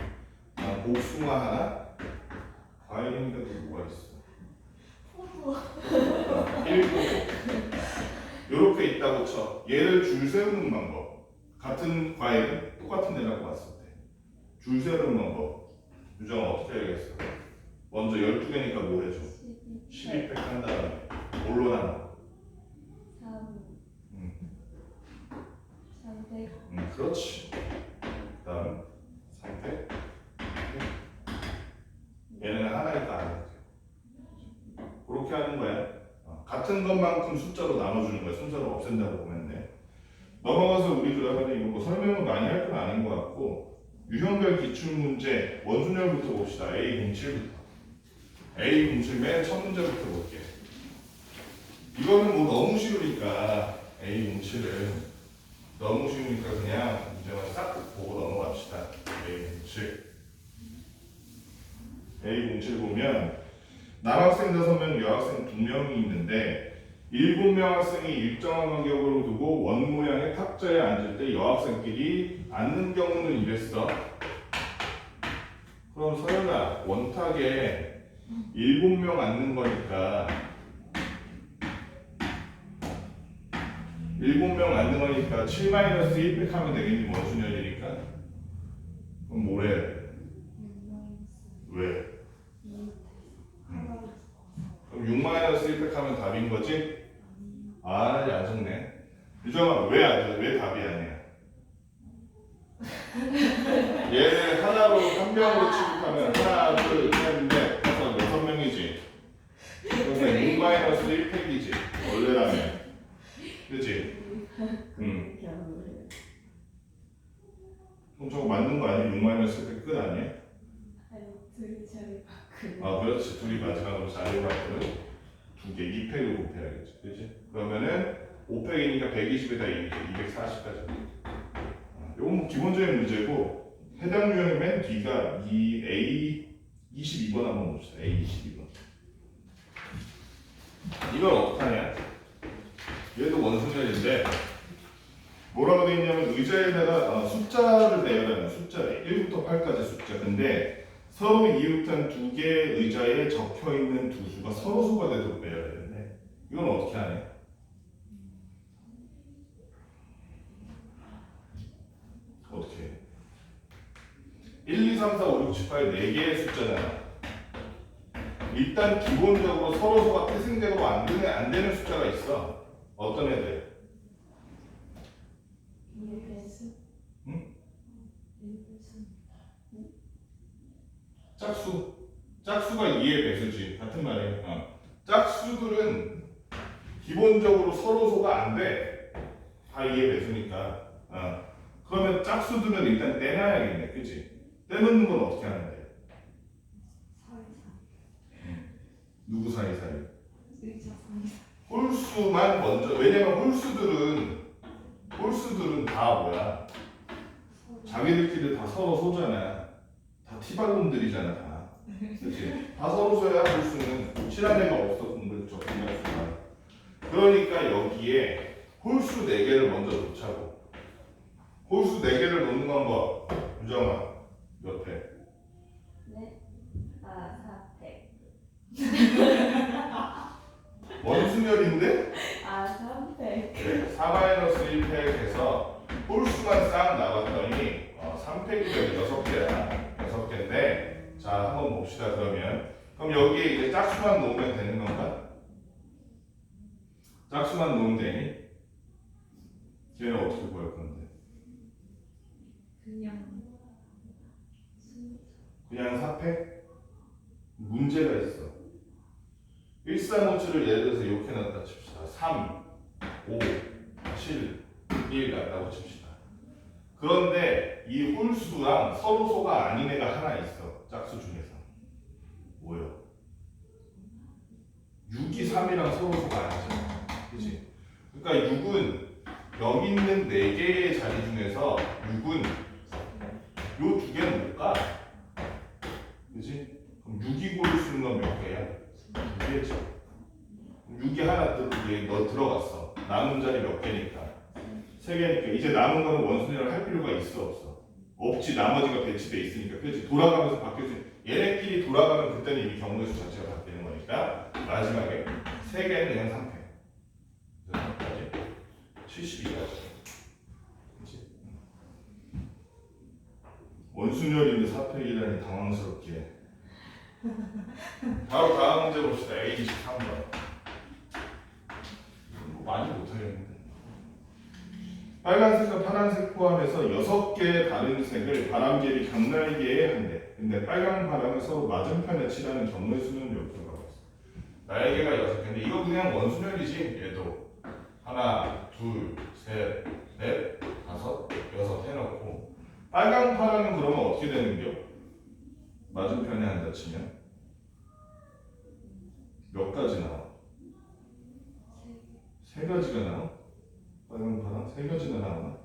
복숭아 하나, 과일이니까 또 뭐가 있어? 포도 1포도. 이렇게 있다고 쳐. 얘를 줄 세우는 방법. 같은 과일은 똑같은 애라고 봤을 때 줄 세우는 방법. 유정아 어떻게 해야겠어? 먼저 12개니까 뭐 해줘? 12팩 한 다음에 뭘로 나눠? 300 그렇지. 그 다음 3팩. 얘는 하나니까 안 돼. 그렇게 하는 거야. 같은 것만큼 숫자로 나눠주는 거야. 순서를 없앤다고 보면 돼. 넘어가서 우리 그러면 이거 뭐 설명을 많이 할 건 아닌 것 같고 유형별 기출문제 원순열부터 봅시다. A07부터. A07 맨 첫 문제부터 볼게. 이거는 뭐 너무 쉬우니까 A07을 너무 쉬우니까 그냥 문제만 싹 보고 넘어갑시다. A07 보면 남학생 5명, 여학생 2명이 있는데 7명 학생이 일정한 간격으로 두고 원 모양의 탁자에 앉을 때 여학생끼리 앉는 경우는 이랬어. 그럼 서연아, 원탁에 7명 앉는 거니까 7명 앉는 거니까 7-1팩 하면 되겠니? 원순열이니까. 그럼 뭐래? 왜? 그럼 6-1팩 하면 답인 거지? 아, 야속네. 유정아, 왜 답이 아니야? 얘를 하나로, 한 명으로 취급하면 하나, 둘, 셋, 넷, 다섯, 6명이지. 그래서 6-1팩이지. 원래라면. 그치? 응. 겨울. 그럼 저거 맞는 거 아니야? 6 마이너스 때 끝 아니야? 아니 둘이 자리 바꾸는. 아 그렇지. 둘이 마지막으로 자리 바꾸는 2개 2팩을 곱해야겠지. 그치? 그러면은 5팩이니까 120에다 240까지. 요건 뭐 기본적인 문제고 해당 유형의 맨 뒤가 이 A 22번 한번 봅시다. A 22번. 이걸 어떡하냐? 얘도 원순열인데 뭐라고 되어 있냐면 의자에다가 숫자를 배열하는 숫자래. 1부터 8까지 숫자. 근데 서로 이웃한 두 개의 의자에 적혀 있는 두 수가 서로수가 되도록 배열해야 되는데 이건 어떻게 하냐? 어떻게 해? 1, 2, 3, 4, 5, 6, 7, 8 4개의 숫자잖아. 일단 기본적으로 서로수가 태생적으로 안 되는 숫자가 있어. 어떤 애들? 1배수. 응? 1배수. 짝수. 짝수가 2의 배수지. 같은 말이에요. 짝수들은 기본적으로 서로소가 안 돼. 다 2의 배수니까. 그러면 짝수들은 일단 떼놔야겠네. 그치? 떼놓는 건 어떻게 하는데? 누구 사이사이? 의자 사이사. 홀수만 먼저. 왜냐면 홀수들은 다 뭐야? 자기들끼리 다 서로 소잖아. 다 티발놈들이잖아 다. 그치? 다 서로 소야. 홀수는 친한 애가 없어. 공부를 적응할 수가. 그러니까 여기에 홀수 4개를 먼저 놓자고. 홀수 4개를 놓는 방법. 유정아 몇 회? 네. 4팩. 원순열인데? 3팩. 네, 4-1팩에서 홀수만 싹 나갔더니 3팩이 6개야. 6개인데 자 한번 봅시다. 그럼 여기에 이제 짝수만 놓으면 되는 건가? 짝수만 놓으면 되니? 걔는 어떻게 구할 건데? 그냥 4팩? 문제가 있어. 1357을 예를 들어서 이렇게 놨다 칩시다. 3, 5, 7, 1 놨다고 칩시다. 그런데 이 홀수랑 서로소가 아닌 애가 하나 있어. 짝수 중에서. 뭐요? 6이 3이랑 서로소가 아니잖아. 그치? 그러니까 6은 여기 있는 4개의 자리 중에서 6은 요 2개는 못 가. 그치? 그럼 6이 고를 수 있는 건 몇 개야? 2개지. 6이 하나 너 들어갔어. 남은 자리 몇 개니까? 3개니까 이제 남은 거는 원순위를 할 필요가 있어 없어? 없지. 나머지가 배치돼 있으니까. 그렇지. 돌아가면서 바뀔 수 있는. 얘네끼리 돌아가면 그때는 이미 경로수 자체가 바뀌는 거니까 마지막에 3개는 그냥 3패. 그래서 72까지. 그렇지? 원순열인데 4패이라니 당황스럽게. 바로 다음 문제 봅시다. A23번. 많이 못하겠는데. 빨간색과 파란색 포함해서 6개의 다른 색을 바람개비 격날개에 한대. 근데 빨강 바람을 서로 맞은편에 칠하는 경우의 수는 몇 개가 있어? 날개가 6개인데 이거 그냥 원순열이지. 얘도 하나, 둘, 셋, 넷, 다섯, 여섯 해놓고 빨강 파랑은 그러면 어떻게 되는겨? 맞은편에 한다 치면 몇 가지 나와? 3가지가 나와? 빨강 파랑 3가지가 나오나?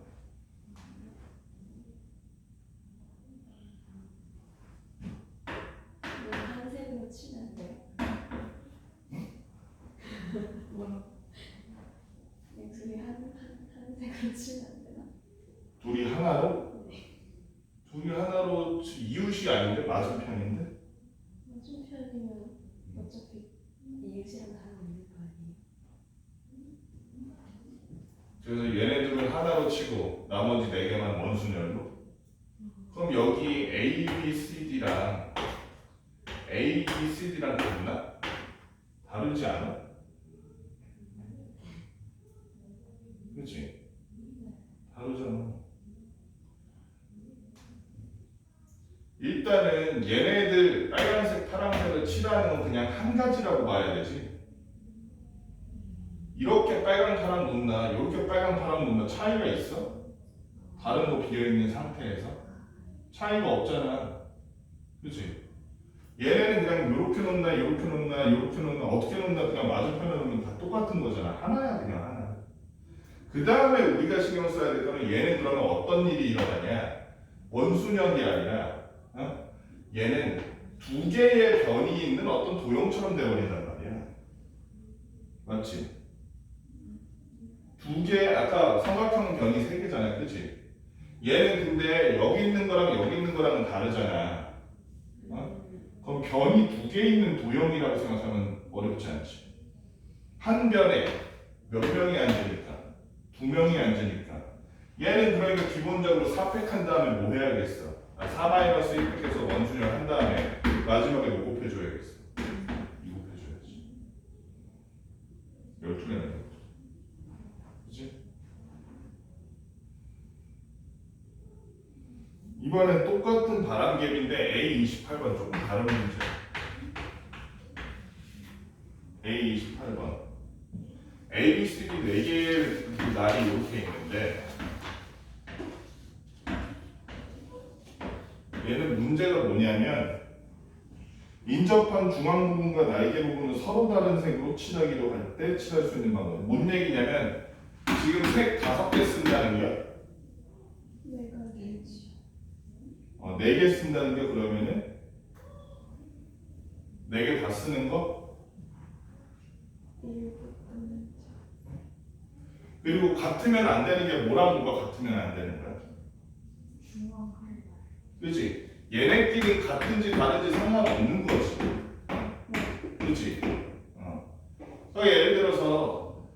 한 색으로 치면 돼요? 뭐라? 그냥 둘이 한 색으로 치면 안 되나? 둘이 하나로? 둘이 하나로 이웃이 아닌데 맞은편인데? 맞은편이면 어차피 이웃이랑 다른 거 아니에요? 그래서 얘네들은 하나로 치고 나머지 4개만 원순열로. 그럼 여기 A, B, C, D랑 A, B, C, D랑 다르나? 다르지 않아? 그렇지? 다르잖아. 일단은 얘네들 빨간색, 파란색을 칠하는 건 그냥 한 가지라고 봐야 되지. 이렇게 빨강파랑 놓나 이렇게 빨강파랑 놓나 차이가 있어? 다른 거 비어있는 상태에서 차이가 없잖아. 그치? 얘네는 그냥 이렇게 놓나 이렇게 놓나 이렇게 놓나 어떻게 놓나 그냥 맞은편에 놓으면 다 똑같은 거잖아. 하나야 그냥 하나. 그 다음에 우리가 신경 써야 될 거는 얘는 그러면 어떤 일이 일어나냐. 원순형이 아니라 얘는 두 개의 변이 있는 어떤 도형처럼 돼버린단 말이야. 맞지? 두 개, 아까 삼각형 변이 세 개잖아. 그치? 얘는 근데 여기 있는 거랑 여기 있는 거랑은 다르잖아. 그럼 변이 두 개 있는 도형이라고 생각하면 어렵지 않지. 한 변에 몇 명이 앉으니까? 두 명이 앉으니까. 얘는 그러니까 기본적으로 4팩한 다음에 뭐 해야겠어? 4-1팩해서 원순열 한 다음에 마지막에 뭐 곱해줘야겠어. 이 곱해줘야지. 12개는. 그치? 이번엔 똑같은 바람갭인데 A28번 조금 다른 문제. A28번. A, B, C, D 4개의 날이 이렇게 있는데 얘는 문제가 뭐냐면 인접한 중앙 부분과 날개 부분은 서로 다른 색으로 칠하기로 할 때 칠할 수 있는 방법. 뭔 얘기냐면 지금 색 5개 쓴다는 거야. 내가 되지. 4개 쓴다는 게 그러면은 4개 다 쓰는 거? 그리고 같으면 안 되는 게 뭐랑 뭐가 같으면 안 되는 거야? 그치? 얘네끼리 같은지 다른지 상관없는 거지. 그치? 그러니까 예를 들어서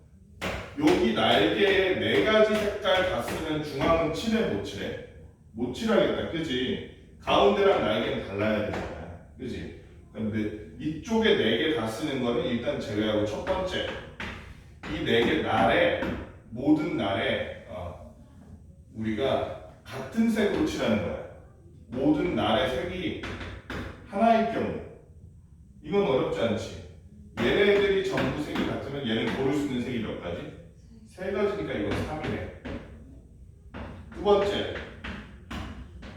여기 날개에 4가지 색깔 다 쓰면 중앙은 칠해 못 칠해? 못 칠하겠다. 그치? 가운데랑 날개는 달라야 되잖아. 그치? 근데 이쪽에 4개 다 쓰는 거는 일단 제외하고 첫 번째 이 4개 날에 모든 날에 우리가 같은 색으로 칠하는 거야. 모든 날의 색이 하나일 경우 이건 어렵지 않지. 얘네들이 전부 색이 같으면 얘는 고를 수 있는 색이 몇 가지? 3가지니까 이건 3이네. 두 번째,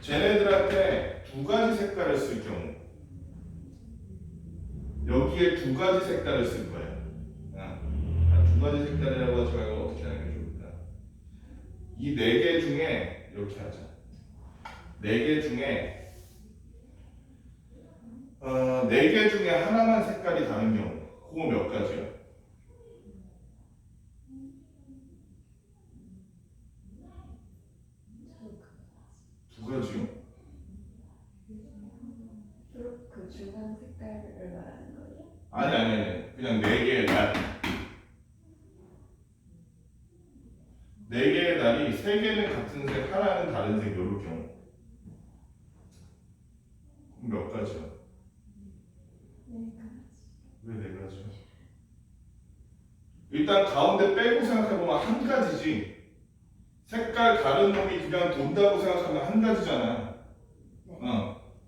쟤네들한테 2가지 색깔을 쓸 경우 여기에 2가지 색깔을 쓸 거야. 2가지 색깔이라고 하지 말고 어떻게 하는 게 좋을까? 이 4개 중에 이렇게 하자. 4개 중에 4개 중에 하나만 색깔이 다른 경우 그거 몇 가지야? 2가지요? 그 중간 색깔을 말하는 거예요? 아니 그냥 4개의 날 4개의 날이 3개는 같은 색 하나는 다른 색 이럴 경우 그럼 몇 가지야? 4가지. 왜 4가지야? 일단 가운데 빼고 생각해보면 한 가지지. 색깔 다른 놈이 그냥 돈다고 생각하면 한 가지잖아.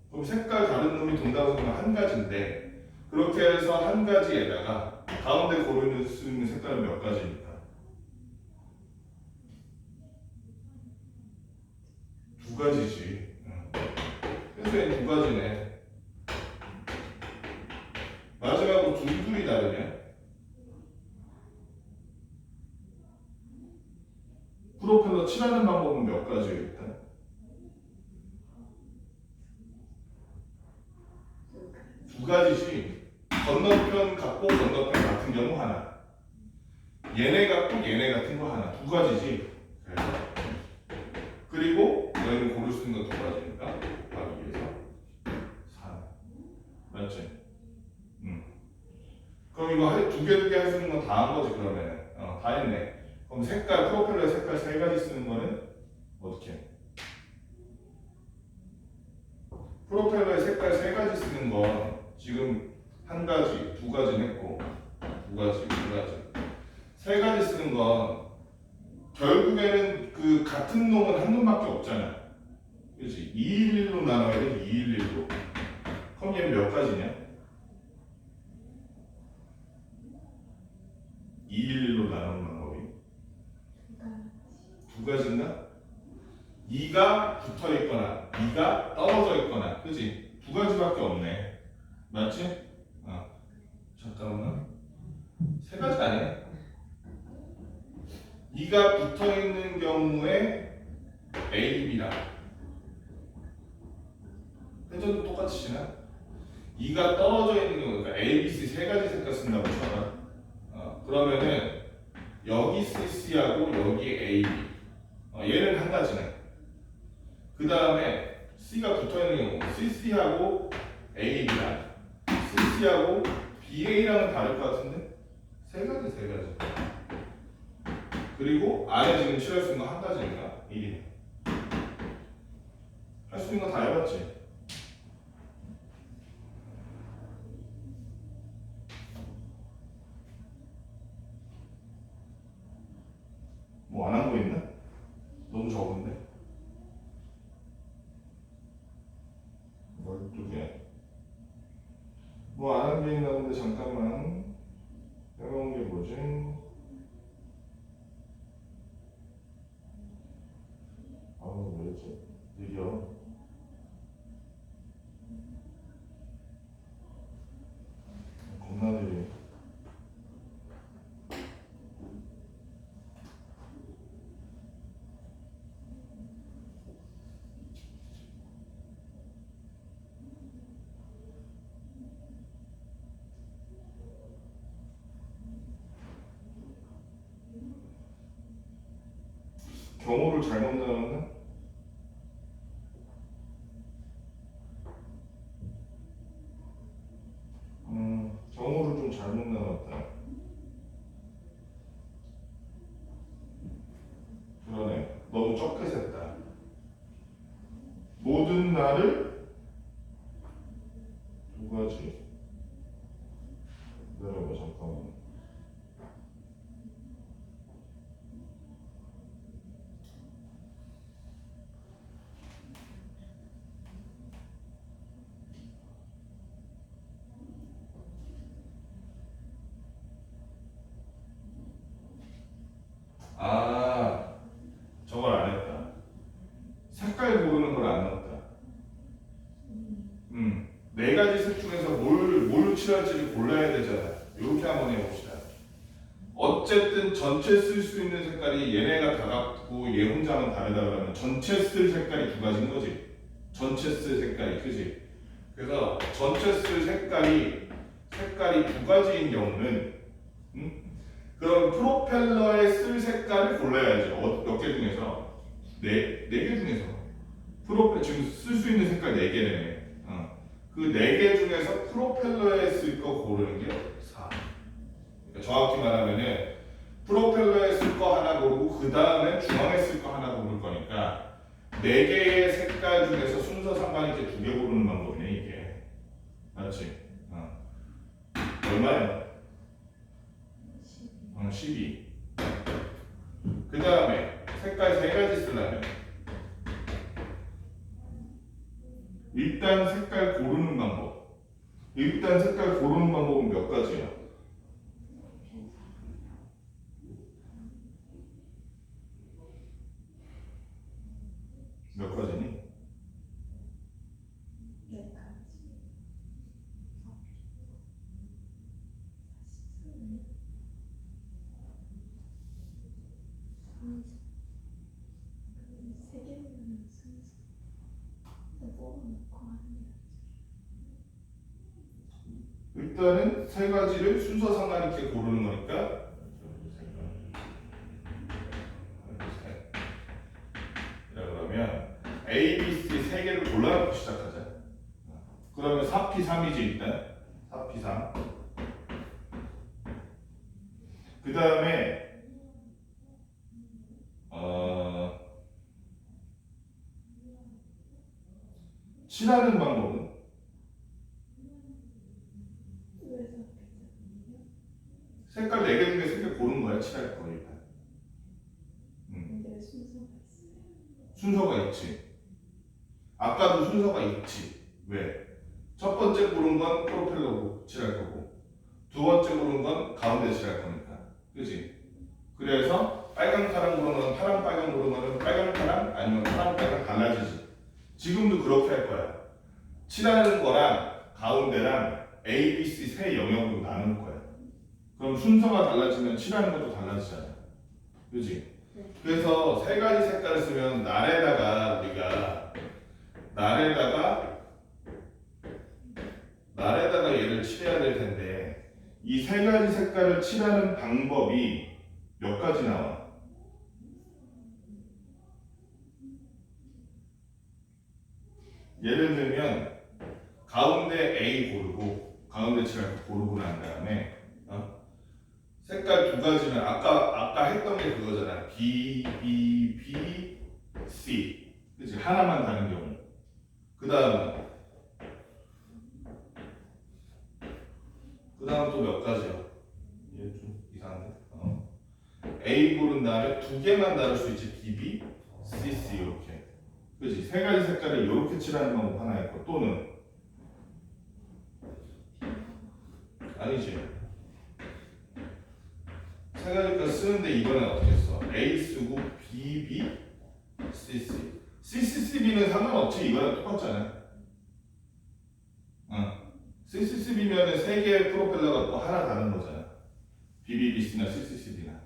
그럼 색깔 다른 놈이 돈다고 생각하면 한 가지인데 그렇게 해서 한 가지에다가 가운데 고를 수 있는 색깔은 몇 가지입니까? 2가지지. 그래서 얘는 2가지네. 마지막으로 둘이 다르냐? 프로펠러 칠하는 방법은 몇 가지예요 일단? 2가지지. 건너편 같고 건너편 같은 경우 하나. 얘네 같고 얘네 같은 거 하나. 2가지지. 그래서 그리고 너희는 고를 수 있는 거 2가지니까 곱하기 위해서 4. 맞지? 그럼 이거 2개 할 수 있는 건 다 한 거지 그러면. 다 했네. 그럼 색깔, 프로펠러 색깔 3가지 쓰는 거는 어떻게 해? 프로펠러의 색깔 3가지 쓰는 건 지금 1가지, 2가지는 했고 2가지, 3가지 3가지 쓰는 건 결국에는 그 같은 놈은 한 놈밖에 없잖아. 그렇지? 211로 나눠야 돼. 211로. 그럼 얘는 몇 가지냐? 211로 나누는 방법이 그러니까 두 가지인가? 2가 붙어 있거나 2가 떨어져 있거나, 그지? 두 가지밖에 없네. 맞지? 잠깐만. 세 가지 아니야? 2가 붙어 있는 경우에 A, B다. 회전도 똑같이 치나? 2가 떨어져 있는 경우, 그러니까 A, B, C 세 가지 색깔 쓴다고 쳐봐. 그러면은 여기 CC하고 여기 A, B. 얘는 한 가지네. 그 다음에 C가 붙어 있는 경우, CC하고 A, B랑 CC하고 BA랑은 다를 것 같은데? 세 가지, 세 가지. 그리고 안에 지금 칠할 수 있는 거 한 가지인가? 1이. 할 수 있는 거 다 해봤지? 뭐 안 한 거 있나? 너무 적은데? 12개. 뭐 안 한 게 있나 본데 잠깐만. 해본 게 뭐지? 아우 왜 이렇게 느려? 겁나 느려. 경호를 잘못 나눴나? 경호를 좀 잘못 나눴다. 그러네. 너무 적게 셌다. 모든 날을 두 가지. 기다려봐 잠깐만. 저걸 안 했다. 색깔 고르는 걸 안 넣었다. 네 가지 색 중에서 뭘 칠할지를 골라야 되잖아. 이렇게 한번 해봅시다. 어쨌든 전체 쓸 수 있는 색깔이 얘네가 다 같고 얘 혼자만 다르다 그러면 전체 쓸 색깔이 두 가지인 거지. 전체 쓸 색깔이, 그지? 그래서 전체 쓸 색깔이 두 가지인 경우는 그럼 프로펠러에 쓸 색깔을 골라야죠. 몇 개 중에서? 네 개 중에서. 지금 쓸 수 있는 색깔 4개네. 그 4개 중에서 프로펠러에 쓸 거 고르는 게 4. 그러니까 정확히 말하면은 프로펠러에 쓸 거 하나 고르고 그 다음에 중앙에 쓸 거 하나 고를 거니까 4개의 색깔 중에서 순서 상관 있게 2개 고르는 방법이네 이게. 맞지? 얼마야? 12. 그 다음에 색깔 3가지 쓰려면 일단 색깔 고르는 방법. 일단 색깔 고르는 방법은 몇 가지야? 몇 가지니? 네 가지. 세 개면 순서 뽑아놓고 하는 일단은 3가지를 순서 상관 있게 고르는 거니까 그러면 A, B, C 3개를 골라놓고 시작하자. 그러면 4P3이지 일단. 4P3. 그 다음에 칠하는 방법은 색깔 4개 중에 3개 고른 거야. 칠할 거 일단. 근데 순서가 있어요. 순서가 있지. 아까도 순서가 있지. 왜? 첫 번째 고른 건 프로펠러로 칠할 거고 두 번째 고른 건 가운데 칠할 거니까. 그지? 그래서 빨강 파랑 그러면 파랑 빨강 그러면 빨강 파랑 아니면 파랑 빨강 달라지지. 지금도 그렇게 할 거야. 칠하는 거랑 가운데랑 A, B, C 세 영역으로 나눌 거야. 그럼 순서가 달라지면 칠하는 것도 달라지잖아. 그지? 네. 그래서 세 가지 색깔을 쓰면 날에다가 우리가 날에다가 얘를 칠해야 될 텐데 이 세 가지 색깔을 칠하는 방법이 몇 가지 나와? 예를 들면 가운데 A 고르고 가운데 칠할 거 고르고 난 다음에 색깔 두 가지는 아까 했던 게 그거잖아. B, B, B, C. 그치? 하나만 다른 경우. 그 다음 또 몇 가지야? 얘 좀 이상한데? A 고른 다음에 두 개만 다를 수 있지. B, B, C, C 이렇게. 그치? 세 가지 색깔을 이렇게 칠하는 방법 하나 있고 또는 아니지. 세 가지 걸 쓰는데 이번엔 어떻게 써? A 쓰고 B, B, C, C. C, C, C, B는 상관없지. 이거랑 똑같잖아. C, C, C, B면은 세 개의 프로펠러가 또 하나 다른 거잖아. B, B, B, C나 C, C, C, B나.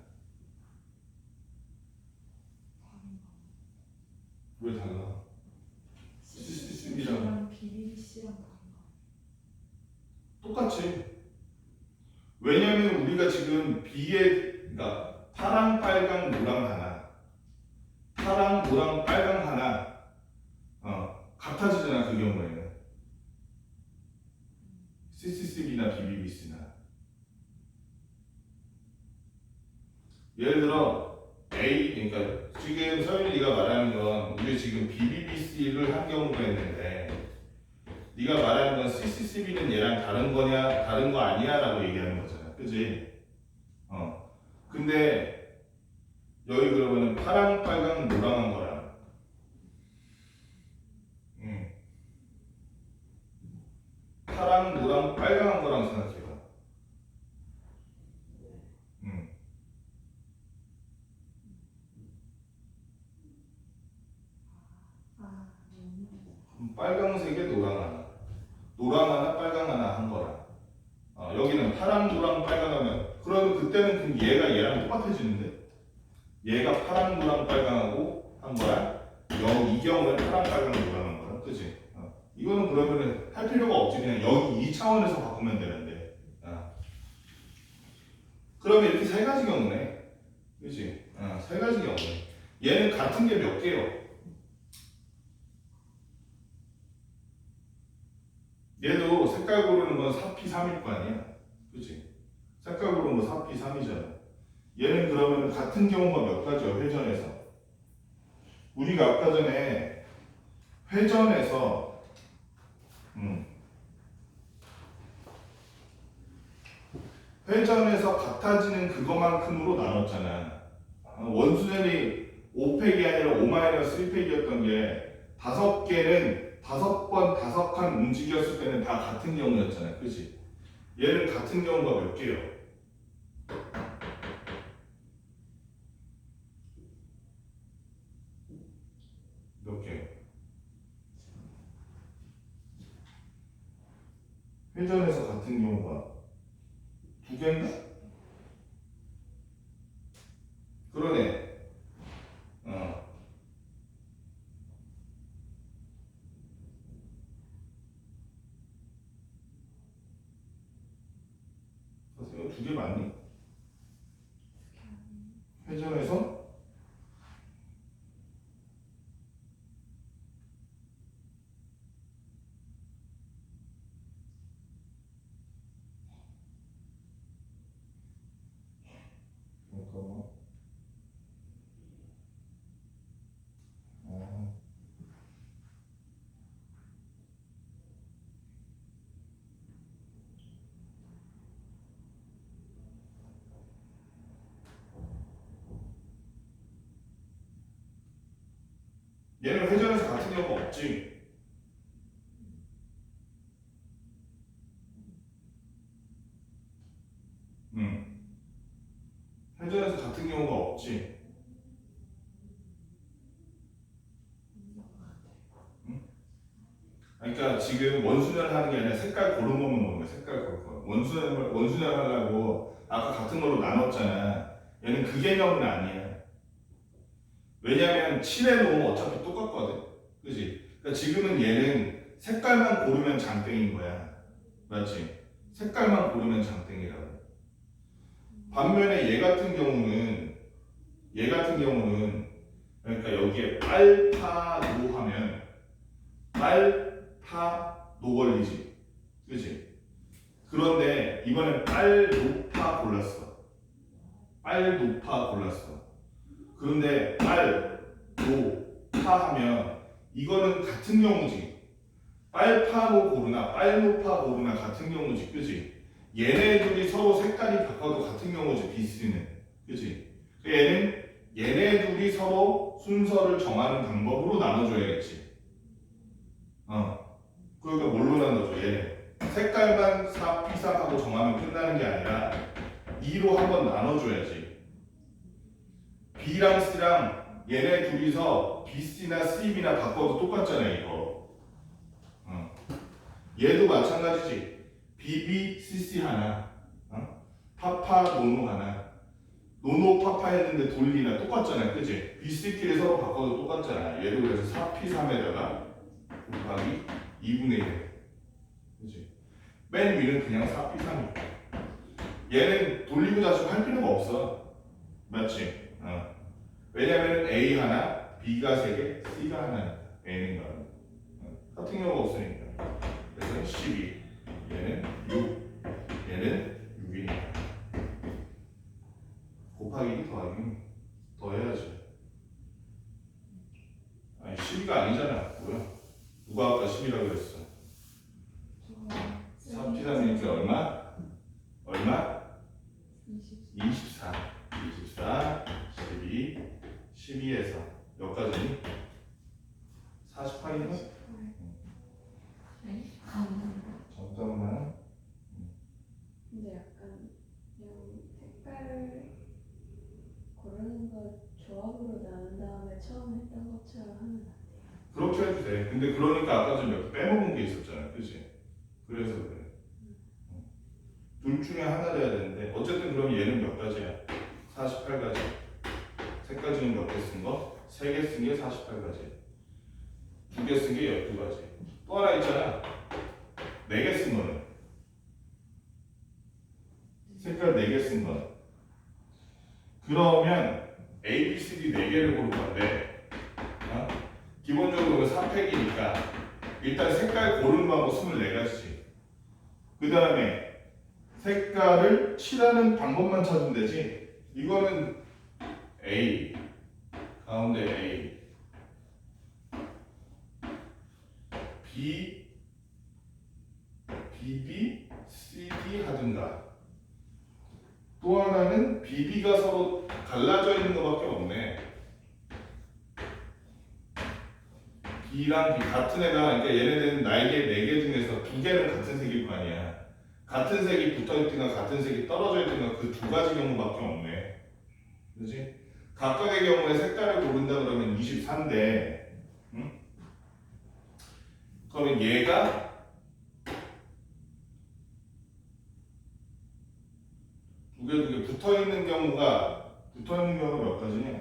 왜 달라? CCCB랑 BBC랑 다른가? 똑같지. 왜냐면 우리가 지금 B에 그러니까 파랑, 빨강, 노랑 하나, 파랑, 노랑, 빨강 하나, 같아지잖아 그 경우에는. CCCB나 BBBC나. 예를 들어 A, 그러니까 지금 서윤이가 말하는 건 우리 지금 BBBC를 한 경우가 있는데 네가 말하는 건 CCCB는 얘랑 다른 거냐, 다른 거 아니야? 라고 얘기하는 거잖아. 그지? 근데 여기 그러면은 파랑, 빨강, 노랑한 거랑 파랑, 노랑, 빨강한 거랑 생각해봐. 빨강색에 노랑 하나, 노랑 하나, 빨강 하나 한 거랑 여기는 파랑, 노랑, 빨강 하면 그러면 그때는 그럼 얘가 얘랑 똑같아지는데 얘가 파랑, 노랑, 빨강하고 한 거랑 이 경우는 파랑, 빨강, 노랑 한 거랑 그치? 이거는 그러면은 할 필요가 없지. 그냥 여기 이 차원에서 바꾸면 되는데 그러면 이렇게 세 가지 경우네. 그치? 세 가지 경우네. 얘는 같은 게 몇 개요? 얘도 색깔 고르는 건 4P 3일 거 아니야? 그치? 색깔 고르는 거 4P 3이잖아. 얘는 그러면 같은 경우가 몇 가지야, 회전에서? 우리가 아까 전에 회전에서 회전에서 같아지는 그거만큼으로 나눴잖아. 원수절이 5팩이 아니라 5-3팩이었던 게 5개는 5번 5칸 움직였을 때는 다 같은 경우였잖아. 그치? 얘는 같은 경우가 몇 개요? 몇 개? 회전에서 같은 경우가 2개인가? 그러네. 이거 2개 맞니? 회전에서 잠깐만. 얘는 회전에서 같은 경우가 없지. 그러니까 지금 원순열 하는 게 아니라 색깔 고른 것만 먹는 거야. 색깔 고른 거. 원순열 하려고 아까 같은 걸로 나눴잖아. 얘는 그 개념은 아니야. 왜냐면 칠해 놓으면 어차피 똑같거든. 그지? 그러니까 지금은 얘는 색깔만 고르면 장땡인 거야. 맞지? 색깔만 고르면 장땡이라고. 반면에 얘 같은 경우는 그러니까 여기에 빨파노 하면 빨파노 걸리지. 그지? 그런데 이번엔 빨노파 골랐어. 빨노파 골랐어. 그런데 빨노파 하면 이거는 같은 경우지. 빨파노 고르나 빨노파 고르나 같은 경우지. 그지? 얘네들이 서로 색깔이 바꿔도 같은 경우지. BC는. 그지? 얘네 둘이 서로 순서를 정하는 방법으로 나눠줘야겠지. 그러니까 뭘로 나눠줘? 얘네 색깔만 피사하고 정하면 끝나는 게 아니라 2로 한번 나눠줘야지. B랑 C랑 얘네 둘이서 BC나 C나 바꿔도 똑같잖아 이거. 얘도 마찬가지지. BB, CC 하나, 파파, 노노 하나. 노노, 파파 했는데 돌리나 똑같잖아, 그지? BC끼리 서로 바꿔도 똑같잖아. 얘도 그래서 4P3에다가 곱하기 2분의 1. 그지? 맨 위는 그냥 4P3이야. 얘는 돌리고 다시고 할 필요가 없어. 맞지? 왜냐면 A 하나, B가 3개, C가 하나니까. A는 거. 같은 경우가 없으니까. 그래서 12. 얘는 6. 얘는 6이니까. 곱하기 더하기 더 해야지. 아니 12가 아니잖아. 뭐야? 누가 아까 10이라고 그랬어? 4P3이니까 얼마? 얼마? 24. 24, 12, 12에서 여기까지니? 48이면? 잠깐만. 근데 약간 그냥 색깔을 고르는 거 조합으로 나눈 다음에 처음 했던 것처럼 하면 안 돼요. 그렇게 해도 돼. 근데 그러니까 아까 좀 몇 개 빼먹은 게 있었잖아. 그치? 그래서 그래. 둘 중에 하나를 해야 되는데 어쨌든 그럼 얘는 몇 가지야? 48가지. 색깔 중에 몇 개 쓴 거? 3개 쓴 게 48가지. 2개 쓴 게 12가지. 또 하나 있잖아. 4개 쓴 거는. 색깔 4개 쓴 거는. 그러면 A, B, C, D 4개를 고른 건데 기본적으로 4팩이니까 일단 색깔 고르는 방법 24가지지. 그 다음에 색깔을 칠하는 방법만 찾으면 되지. 이거는 A, 가운데 A, B, BB, CD 하든가. 또 하나는 BB가 서로 갈라져 있는 것밖에 없네. B랑 B 같은 애가, 그러니까 얘네들은 날개 4개 중에서 2개는 같은 색일 거 아니야. 같은 색이 붙어있든가 같은 색이 떨어져 있든가 그 2가지 경우밖에 없네. 그지? 각각의 경우에 색깔을 고른다 그러면 24인데 그러면 얘가 두 개 붙어있는 경우가 몇 가지냐?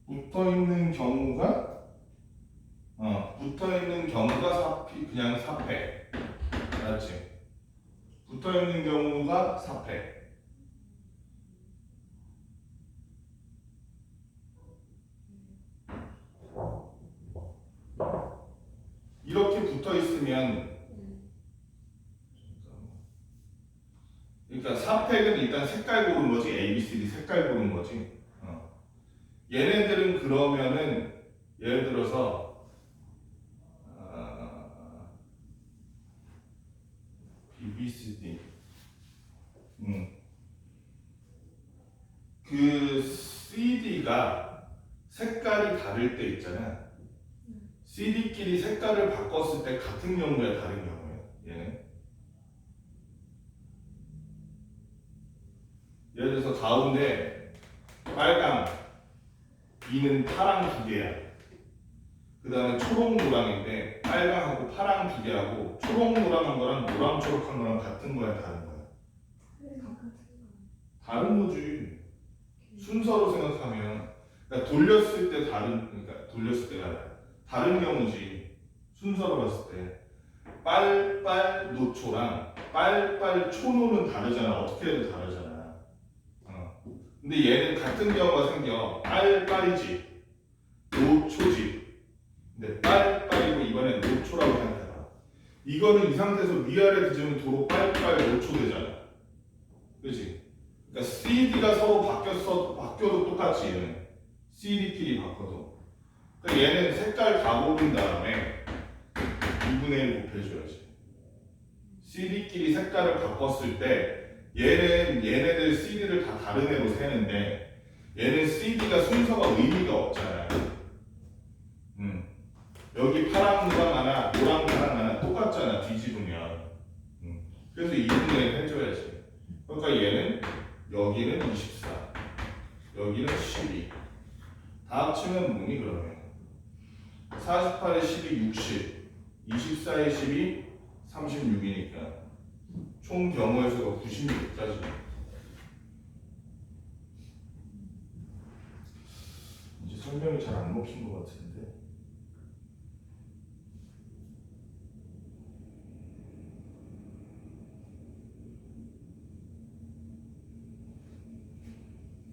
붙어있는 경우가 4P, 그냥 4팩. 맞지? 붙어있는 경우가 4팩. 이렇게 붙어있으면 그러니까 4팩은 일단 색깔 고른 거지. A, B, C, D 색깔 고른 거지. 얘네들은 그러면은 예를 들어서 B, B, C, D 그 CD가 색깔이 다를 때 있잖아. CD끼리 색깔을 바꿨을 때 같은 경우야 다른 경우야. 얘는 예를 들어서 가운데 빨강 B는 파랑 2개야. 그 다음에 초록 노랑인데 빨강하고 파랑 두 개하고 초록 노랑한 거랑 노랑 초록한 거랑 같은 거야 다른 거야? 다른 거지. 순서로 생각하면 그러니까 돌렸을 때 그러니까 돌렸을 때가 아니라 다른 경우지. 순서로 봤을 때 빨빨 노초랑 빨빨 초노는 다르잖아. 어떻게 해도 다르잖아. 근데 얘는 같은 경우가 생겨. 빨빨이지 노초지. 근데 빨빨이고 이번엔 노초라고 생각해봐. 이거는 이 상태에서 위아래 뒤지면 도로 빨빨 노초 되잖아. 그렇지? 그러니까 CD가 서로 바뀌어도 똑같지. 얘는 CD끼리 바꿔도. 그러니까 얘는 색깔 다 고른 다음에 2분의 1 곱해줘야지. CD끼리 색깔을 바꿨을 때 얘네들 CD를 다 다른 애로 세는데 얘는 CD가 순서가 의미가 없잖아요. 여기 파랑 노랑 하나 노랑 파랑 하나 똑같잖아 뒤집으면. 그래서 2분의 1 해줘야지. 그러니까 얘는 여기는 24 여기는 12 다 합치면 뭐니 그러면 48에 12 60 24에 12 36이니까 총 경우의 수가 96까지. 이제 설명이 잘 안 먹힌 것 같은데.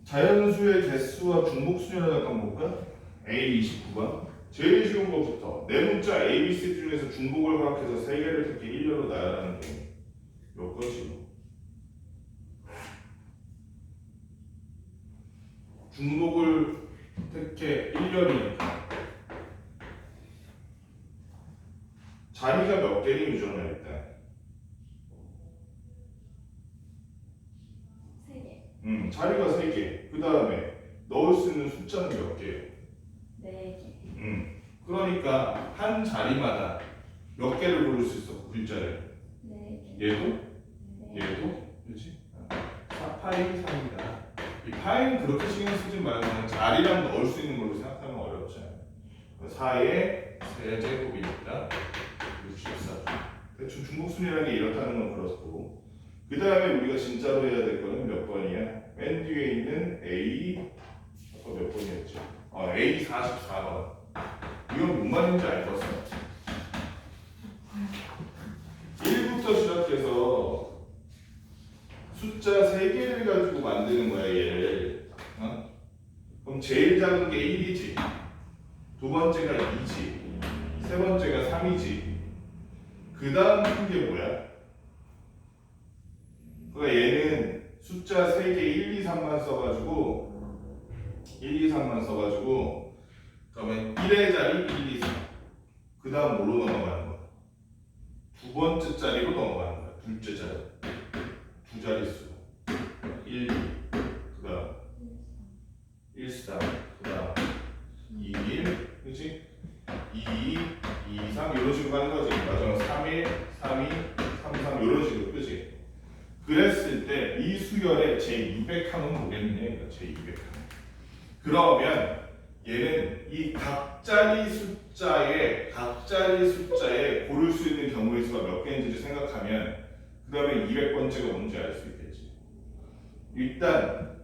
자연수의 개수와 중복수열을 잠깐 볼까? A29번 제일 쉬운 것부터 네 문자 ABC 중에서 중복을 허락해서 3개를 특히 일렬로 나열하는 경우 몇 것이고 중복을 특혜 1열이니까 자리가 몇 개니 유정아 일단 3개. 자리가 3개. 그 다음에 넣을 수 있는 숫자는 몇 개예요? 4개. 그러니까 한 자리마다 몇 개를 고를 수 있어? 글자를. 4개. 얘도? 네. 얘도? 그렇지? 파이 3이다. 이 파이는 그렇게 신경 쓰지 말고 그냥 자리랑 넣을 수 있는 걸로 생각하면 어렵잖아요. 4의 세제곱이니까 64. 대충 중복순이라는 게 이렇다는 건 그렇고 그 다음에 우리가 진짜로 해야 될 거는 몇 번이야? 맨 뒤에 있는 A 아까 몇 번이었지? A 44번. 이건 뭔 말인지 알겠어? 1부터 시작해서 숫자 3개를 가지고 만드는 거야 얘를. 그럼 제일 작은 게 1이지, 두 번째가 2지, 세 번째가 3이지. 그 다음 큰 게 뭐야? 그러니까 얘는 숫자 3개 1, 2, 3만 써가지고 1, 2, 3만 써가지고 그러면 1의 자리 1, 2, 3. 그 다음 뭘로 넘어가는 거야? 두 번째 자리로 넘어가는 거야. 둘째 자리. 두 자릿수. 1, 2. 그 다음 1, 3. 그 다음 2, 1. 그치? 2, 2, 3. 이런 식으로 가는 거지. 마지막 3, 1, 3, 2, 3, 3. 이런 식으로. 그치? 그랬을 때 이 수열의 제200항은 뭐겠느냐? 제200항. 그러면 얘는 이 각자리 숫자에 고를 수 있는 경우의 수가 몇 개인지를 생각하면 그 다음에 200번째가 뭔지 알 수 있겠지. 일단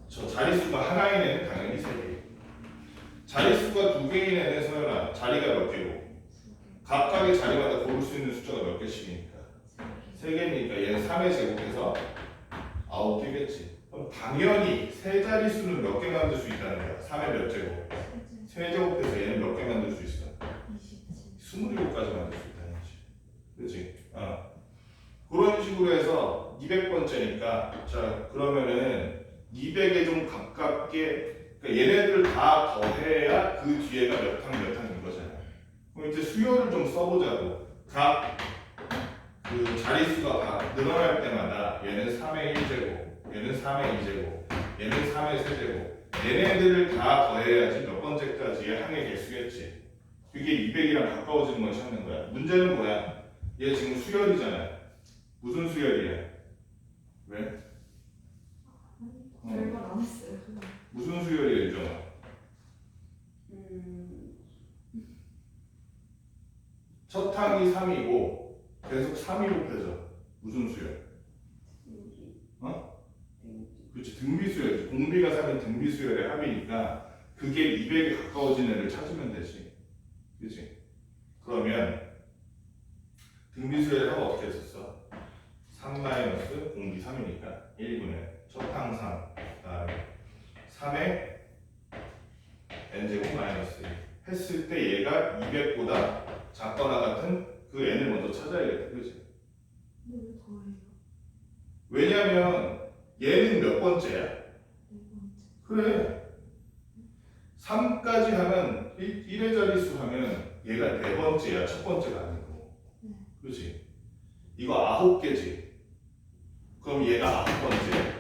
저 자릿수가 하나인 애는 당연히 3개. 자릿수가 2개인 애는 서연아 자리가 몇 개고 각각의 자리마다 고를 수 있는 숫자가 몇 개씩이니까 3개니까 얘는 3의 제곱해서 9개겠지. 그럼 당연히 세 자릿수는 몇 개 만들 수 있다는 거야. 3의 몇 제곱? 세제곱해서 얘는 몇 개 만들 수 있어? 27가지 만들 수 있다는 거지. 그렇지? 그런 식으로 해서 200번째니까 자 그러면은 200에 좀 가깝게 그러니까 얘네들을 다 더해야 그 뒤에가 몇 항인 거잖아. 그럼 이제 수열을 좀 써보자고. 각 그 자릿수가 늘어날 때마다 얘는 3의 1제곱, 얘는 3의 2제곱, 얘는 3의 세제곱. 얘네들을 다 더해야지 몇 번째까지의 항의 개수겠지. 그게 200이랑 가까워지는 걸 찾는 거야. 문제는 뭐야? 얘 지금 수열이잖아. 무슨 수열이야? 왜? 별거 안 했어요. 무슨 수열이야, 유정아? 합이 3이고 계속 3이 곱해져. 무슨 수야? 등비. 어? 등비. 그렇지, 등비수열이지. 공비가 3인 등비수열의 합이니까 그게 200에 가까워진 애를 찾으면 되지. 그렇지? 그러면 등비수열의 합 어떻게 했었어? 3 마이너스 공비 3이니까 1분의 첫항 3, 그다음에 3의 n제곱 마이너스 1 했을 때 얘가 200보다 작거나 같은 그 n을 먼저 찾아야겠다. 그렇지? 근데 왜 더해요? 왜냐면 얘는 몇 번째야? 네 번째. 그래. 3까지 하면 1의 자릿수 하면 얘가 네 번째야. 첫 번째가 아니고. 네. 그렇지? 이거 9개지. 그럼 얘가 9번째.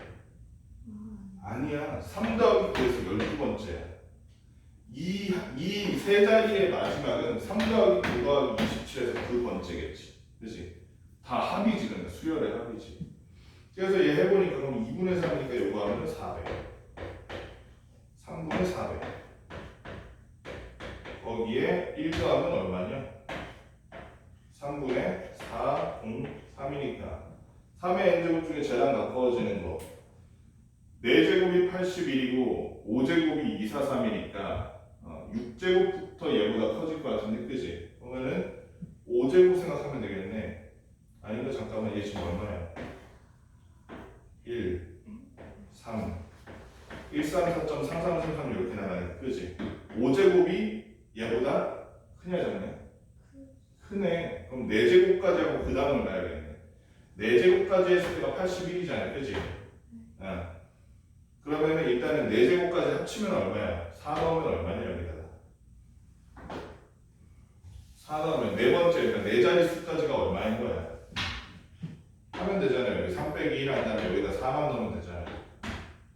아니야. 3 더하기 9에서 12번째야. 이 세 자리의 마지막은 3 더하기 9 더하기 27에서 그 번째겠지. 그렇지? 다 합이지. 근데 수열의 합이지. 그래서 얘 해보니까 그럼 2분의 3이니까 요거 하면 400. 3분의 400. 거기에 1 더하면 얼마냐? 3분의 4, 0, 3이니까 3의 n제곱 중에 제랑 가까워지는 거 4제곱이 81이고 5제곱이 243이니까 6제곱부터 얘보다 커질 것 같은데 그지? 그러면은 5제곱 생각하면 되겠네. 아닌가? 잠깐만 얘 지금 얼마야? 1, 3, 1, 3, 4점, 3, 3, 3, 3 이렇게 나가네. 그지? 5제곱이 얘보다 크냐 작냐? 크네. 그럼 4제곱까지 하고 그 다음을 가야겠네. 4제곱까지 했을 때가 81이잖아요. 그지? 그러면은 일단은 4제곱까지 합치면 얼마야? 4 넣으면 얼마냐 여기다가? 4 넣으면 네 번째, 그러니까 네 자릿수까지가 얼마인 거야? 하면 되잖아요. 여기 3 빼기 1 한다면 여기다 4만 넣으면 되잖아요.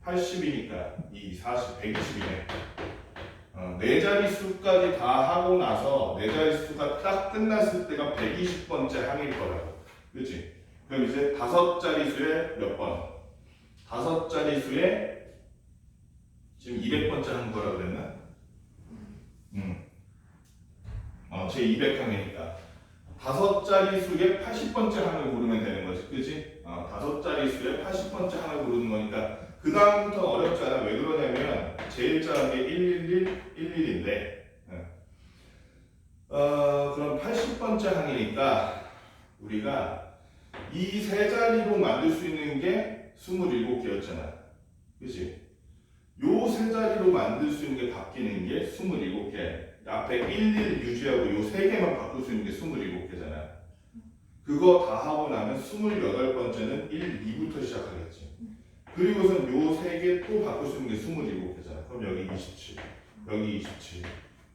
80이니까 2, 40, 120이네. 네 자릿수까지 다 하고 나서 네 자릿수가 딱 끝났을 때가 120번째 항일 거라고. 그렇지? 그럼 이제 5자릿수에 몇 번? 5자릿수에 지금 200번째 한 거라고 그랬나? 제 200항이니까 5자릿수에 80번째 항을 고르면 되는 거지. 그치? 5자릿수에 80번째 항을 고르는 거니까 그 다음부터 어렵지 않아. 왜 그러냐면 제일 작은 게 111, 11인데 그럼 80번째 항이니까 우리가 이 세 자리로 만들 수 있는 게 27개였잖아. 그치? 요 세 자리로 만들 수 있는 게 바뀌는 게 27개. 앞에 1, 1 유지하고 요 세 개만 바꿀 수 있는 게 27개잖아. 그거 다 하고 나면 28번째는 1, 2부터 시작하겠지. 그리고선 요 세 개 또 바꿀 수 있는 게 27개잖아. 그럼 여기 27, 여기 27,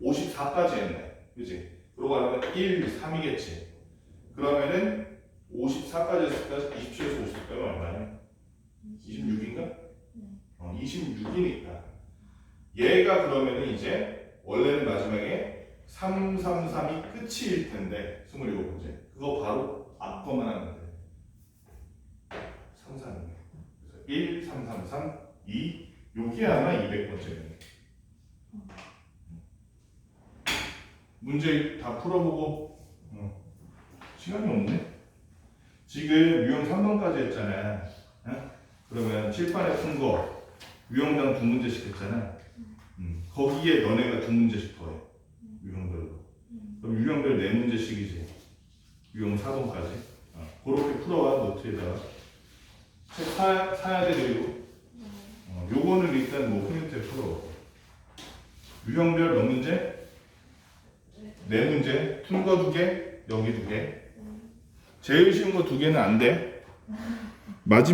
54까지 했네. 그치? 그러고 하면 1, 3이겠지. 그러면은 54까지 했을까? 27에서 50 빼면 얼마냐? 26인가? 26이니까 얘가 그러면은 이제 원래는 마지막에 3, 3, 3이 끝일 텐데 27번째 그거 바로 앞거만 하면 돼. 3, 3이네. 그래서 1, 3, 3, 3, 2 요게 아마 200번째네. 문제 다 풀어보고 시간이 없네. 지금 유형 3번까지 했잖아. 그러면 칠판에 푼 거 유형당 2문제씩 했잖아. 거기에 너네가 2문제씩 더해. 유형별로. 그럼 유형별 4문제씩이지. 유형 4번까지. 그렇게 풀어와 노트에다가. 책 사야 돼 그리고. 요거는 일단 뭐 프린트에 풀어. 유형별 몇 문제? 4문제. 푼 거 2개, 여기 2개. 제일 쉬운 거 2개는 안 돼. 마지막